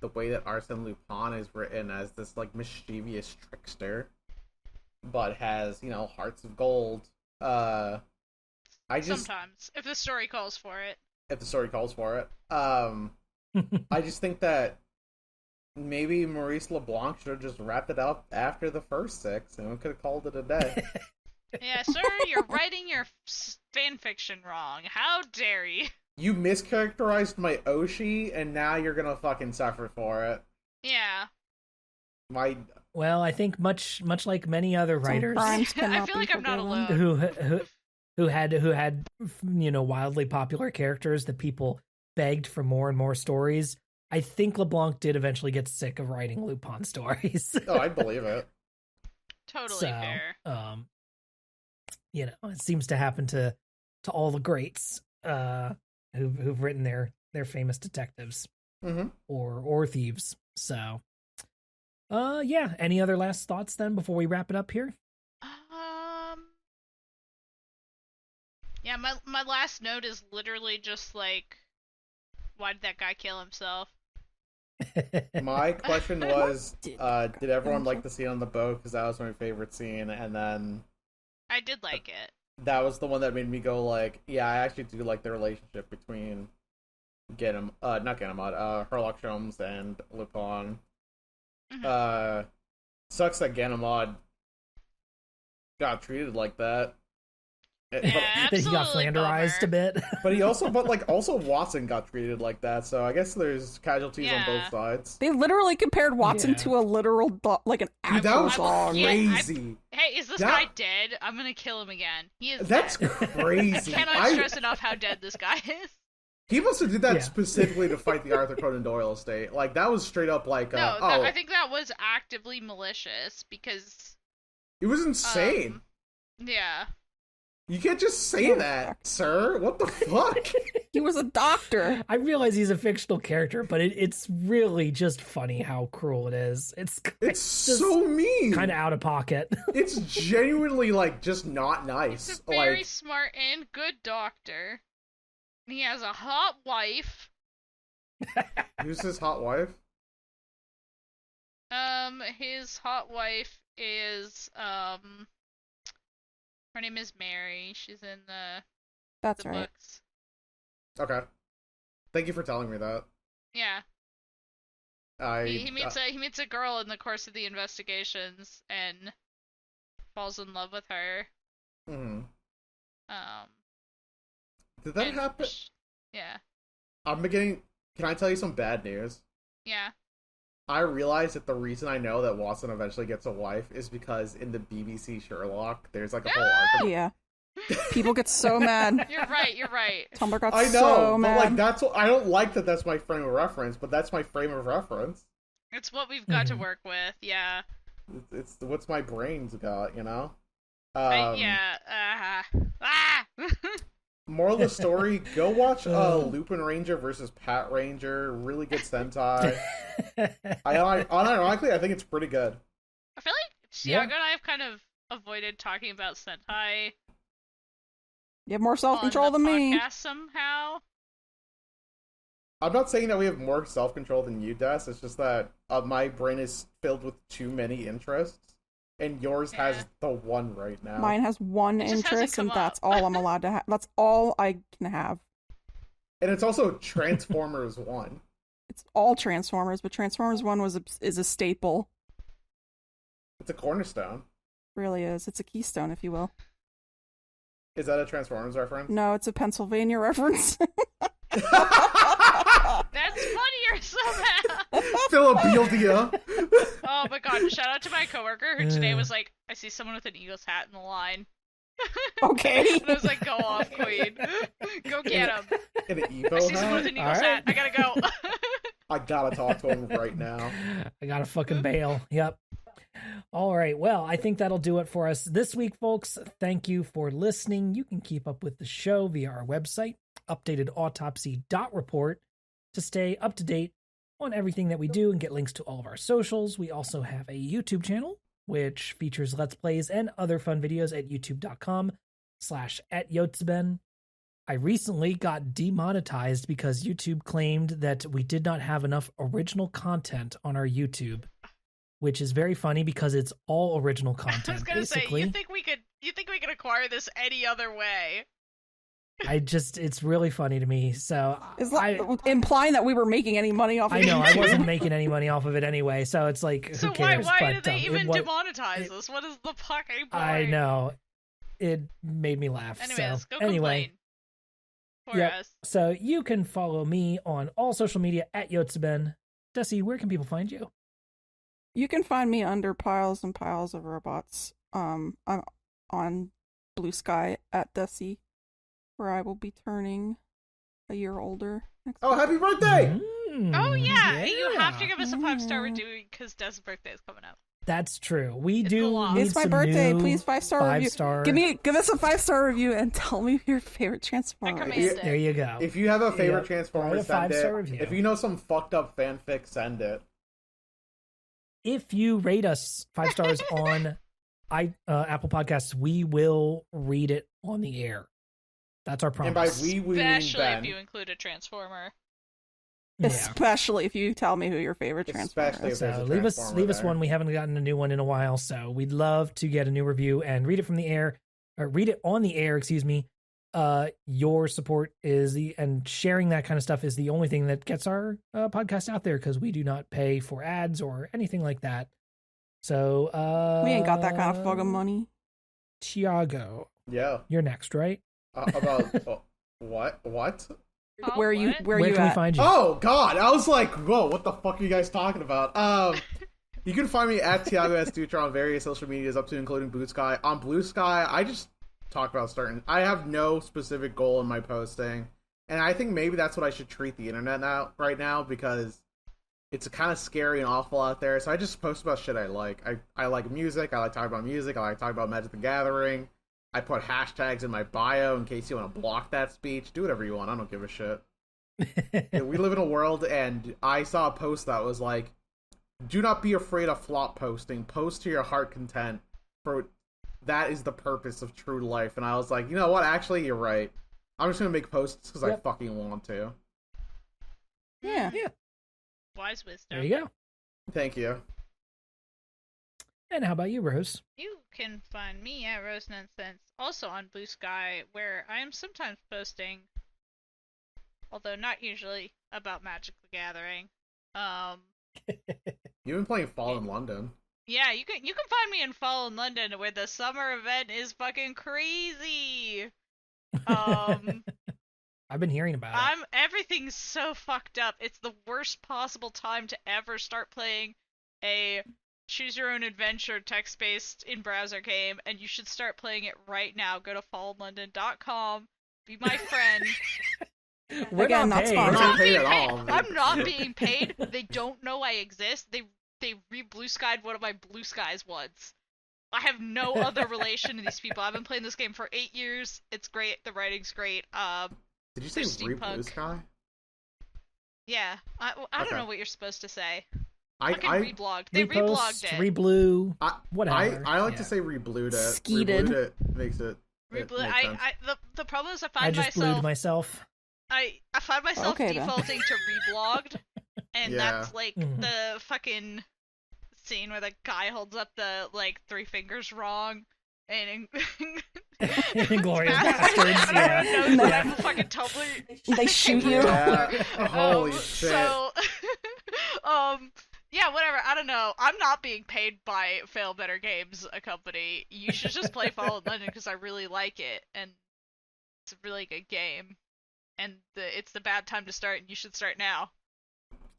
the way that Arsene Lupin is written as this like mischievous trickster, but has, you know, hearts of gold. I just Sometimes, if the story calls for it. if the story calls for it. I just think that maybe Maurice LeBlanc should have just wrapped it up after the first 6, and we could have called it a day. Yeah, sir, you're writing your fan fiction wrong. How dare you? You mischaracterized my Oshi, and now you're gonna fucking suffer for it. Yeah. Well, I think much like many other writers I feel like I'm not alone. who had you know, wildly popular characters that people begged for more and more stories. I think LeBlanc did eventually get sick of writing Lupin stories. Oh, I believe it. Totally So, fair. You know, it seems to happen to all the greats who've written their famous detectives or thieves. So, yeah. Any other last thoughts then before we wrap it up here? Yeah, my last note is literally just like, why did that guy kill himself? My question was, did everyone like the scene on the boat? Because that was my favorite scene, and then I did like it. that was the one that made me go like, yeah, I actually do like the relationship between Herlock Sholmes and Lupin. Sucks that Ganimard got treated like that. Yeah, That he got flanderized a bit. But also Watson got treated like that, so I guess there's casualties on both sides. They literally compared Watson to a literal dog, like an Dude, that was dog. crazy. Hey, is this guy dead? I'm gonna kill him again. He is That's dead. crazy. Cannot stress enough how dead this guy is. He must have did that specifically to fight the Arthur Conan Doyle estate. Like, that was straight up like, I think that was actively malicious because it was insane. Yeah. You can't just say that, sir. What the fuck? He was a doctor. I realize he's a fictional character, but it's really just funny how cruel it is. It's so mean. Kind of out of pocket. It's genuinely, like, just not nice. He's a very smart and good doctor. He has a hot wife. Who's his hot wife? His hot wife is, her name is Mary. She's in the books. Okay. Thank you for telling me that. Yeah. He meets a girl in the course of the investigations and falls in love with her. Did that happen? Yeah. Can I tell you some bad news? Yeah. I realized that the reason I know that Watson eventually gets a wife is because in the BBC Sherlock, there's like a whole arc. Yeah. People get so mad. You're right. Tumblr got I know, so but mad. like that's what I don't like that's my frame of reference, but that's my frame of reference. It's what we've got to work with, yeah. It's what's my brain's got, you know. Yeah. Moral of the story: go watch Lupin Ranger versus Pat Ranger. Really good Sentai. Unironically, I think it's pretty good. I feel like Tiago and I have kind of avoided talking about Sentai. You have more self-control than me. Podcast somehow. I'm not saying that we have more self-control than you, Des. It's just that my brain is filled with too many interests, and yours has the one right now. Mine has one interest, and that's all I'm allowed to have. That's all I can have. And it's also Transformers 1. It's all Transformers, but Transformers 1 is a staple. It's a cornerstone. It really is. It's a keystone, if you will. Is that a Transformers reference? No, it's a Pennsylvania reference. That's funnier somehow. Philadelphia. Oh my god, shout out to my coworker who today was like, I see someone with an Eagles hat in the line. Okay. And I was like, go off, queen. Go get him. In an Evo I see someone with an Eagles hat. I gotta go. I gotta talk to him right now. I gotta fucking bail. Yep. All right. Well, I think that'll do it for us this week, folks. Thank you for listening. You can keep up with the show via our website, updatedautopsy.report, to stay up to date on everything that we do and get links to all of our socials. We also have a YouTube channel, which features Let's Plays and other fun videos at youtube.com/@yotsben. I recently got demonetized because YouTube claimed that we did not have enough original content on our YouTube, which is very funny because it's all original content. I was gonna basically. say, you think we could acquire this any other way? It's really funny to me. So Is that implying that we were making any money off of it? I know I wasn't making any money off of it anyway. So it's like, so who cares? why did they even demonetize us? What is the fucking point? I know. It made me laugh. Anyways, so, go anyway. complain for us. So you can follow me on all social media at Yotsben. Dessy, where can people find you? You can find me under Piles and Piles of Robots. I'm on Blue Sky at Dessy, where I will be turning a year older next week. Happy birthday! Oh yeah, you have to give us a 5-star review because Des' birthday is coming up. That's true. We It's do. the law. Need It's my some birthday. new Please 5-star review. 5-star. Give us a 5-star review and tell me your favorite Transformer. I command is. it. There you go. If you have a favorite Yep. Transformer, Write a send 5-star it. review. If you know some fucked up fanfic, send it. If you rate us 5 stars on Apple Podcasts, we will read it on the air. That's our And by promise. we mean Especially Ben. if you include a Transformer. Yeah. Especially if you tell me who your favorite Transformer Especially is. if there's So a leave us Transformer one. there. We haven't gotten a new one in a while, so we'd love to get a new review and read it from the air, or read it on the air. Excuse me. Your support and sharing that kind of stuff is the only thing that gets our podcast out there, because we do not pay for ads or anything like that. So We ain't got that kind of fucking money. Tiago, Yeah. you're next, right? About what? What? Oh, Where you what? where you can we at? find you? Oh God! I was like, whoa! What the fuck are you guys talking about? You can find me at Tiago S. Dutra on various social medias, up to including Blue Sky. On Blue Sky, I just talk about certain. I have no specific goal in my posting, and I think maybe that's what I should treat the internet right now, because it's kind of scary and awful out there. So I just post about shit I like. I like music. I like talking about music. I like talking about Magic the Gathering. I put hashtags in my bio in case you want to block that speech. Do whatever you want. I don't give a shit. Yeah, we live in a world, and I saw a post that was like, do not be afraid of flop posting. Post to your heart content, for that is the purpose of true life. And I was like, you know what? Actually, you're right. I'm just going to make posts because I fucking want to. Yeah. Wise wisdom. There you go. Thank you. And how about you, Rose? You can find me at Rose Nonsense, also on Blue Sky, where I am sometimes posting, although not usually, about Magic the Gathering. You've been playing Fall in London. Yeah, you can find me in Fall in London, where the summer event is fucking crazy. I've been hearing about it. Everything's so fucked up. It's the worst possible time to ever start playing a choose your own adventure text-based in-browser game, and you should start playing it right now. Go to fallinlondon.com. Be my friend. We're Again, not not paid. We're sponsored. not paid at all. I'm not being paid. They don't know I exist. They they re-blue skied one of my blue skies ones. I have no other relation to these people. I've been playing this game for 8 years. It's great. The writing's great. Did you say Blue Sky? Yeah. I don't know what you're supposed to say. I reblogged. They reblogged it. Reblew. Whatever. I like to say reblued it. Skeeted. Reblued it makes it. Reblued. The problem is I just blued myself. I find myself defaulting to reblogged, and Yeah. that's like the fucking scene where the guy holds up the like 3 fingers wrong, and Glorious Bastards. Yeah. Fucking totally. They shoot you. Yeah. Holy shit. So, yeah, whatever. I don't know. I'm not being paid by Fail Better Games, a company. You should just play Fallen London because I really like it, and it's a really good game. And it's the bad time to start, and you should start now.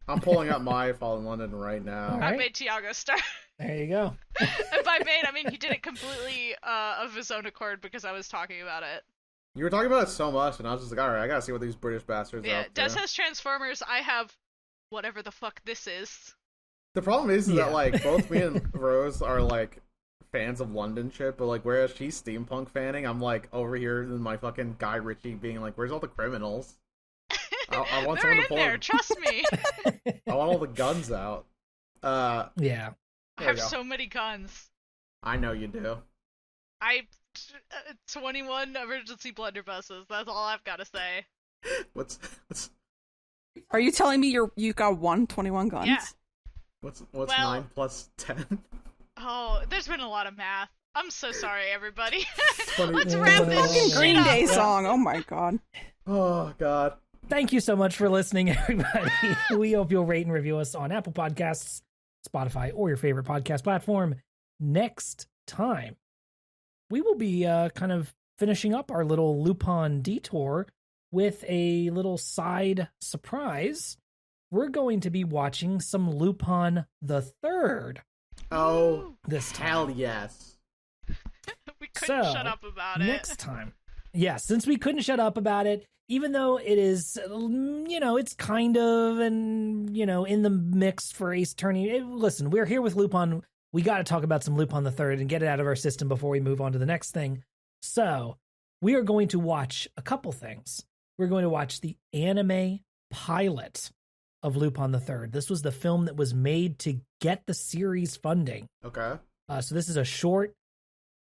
I'm pulling up my Fallen London right now. Right. I made Tiago start. There you go. And by made, I mean he did it completely of his own accord because I was talking about it. You were talking about it so much, and I was just like, alright, I gotta see what these British bastards are up to. Des has Transformers, I have whatever the fuck this is. The problem is that, like, both me and Rose are, like, fans of London shit, but, like, whereas she's steampunk fanning, I'm, like, over here in my fucking Guy Ritchie being like, where's all the criminals? I want They're someone to in pull there, trust me. I want all the guns out. Yeah. I have so many guns. I know you do. 21 emergency blunderbusses, that's all I've got to say. What's Are you telling me you got 121 guns? Yeah. What's 9 plus 10? Oh, there's been a lot of math. I'm so sorry, everybody. 20. Let's wrap this Fucking shit Green up. Day song. Oh my god. Oh, God. Thank you so much for listening, everybody. We hope you'll rate and review us on Apple Podcasts, Spotify, or your favorite podcast platform. Next time, we will be kind of finishing up our little Lupin detour with a little side surprise. We're going to be watching some Lupin the Third. Oh, this time. Hell yes. We couldn't shut up about it. Next time. Yeah, since we couldn't shut up about it, even though it is, it's kind of, in the mix for Ace Attorney. Listen, we're here with Lupin. We got to talk about some Lupin the Third and get it out of our system before we move on to the next thing. So, we are going to watch a couple things. We're going to watch the anime pilot of Lupin the Third. This was the film that was made to get the series funding. Okay. So this is a short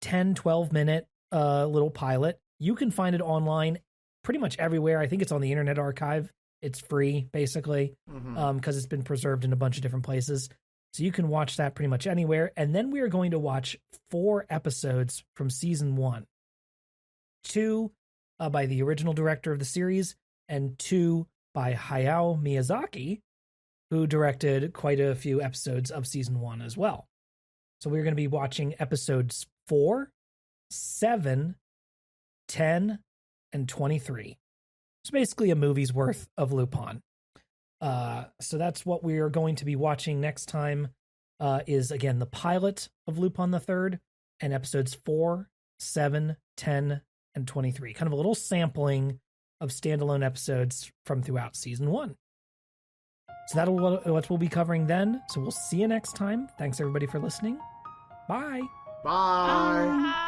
10, 12-minute little pilot. You can find it online pretty much everywhere. I think it's on the Internet Archive. It's free, basically, because it's been preserved in a bunch of different places. So you can watch that pretty much anywhere. And then we are going to watch 4 episodes from season 1. 2 by the original director of the series, and 2 by Hayao Miyazaki, who directed quite a few episodes of season 1 as well. So we're going to be watching episodes 4, 7, 10, and 23. It's basically a movie's worth of Lupin. So that's what we are going to be watching next time, is, again, the pilot of Lupin the Third, and episodes 4, 7, 10, and 23. Kind of a little sampling of standalone episodes from throughout season 1. So that'll what we'll be covering then. So we'll see you next time. Thanks, everybody, for listening. Bye. Bye.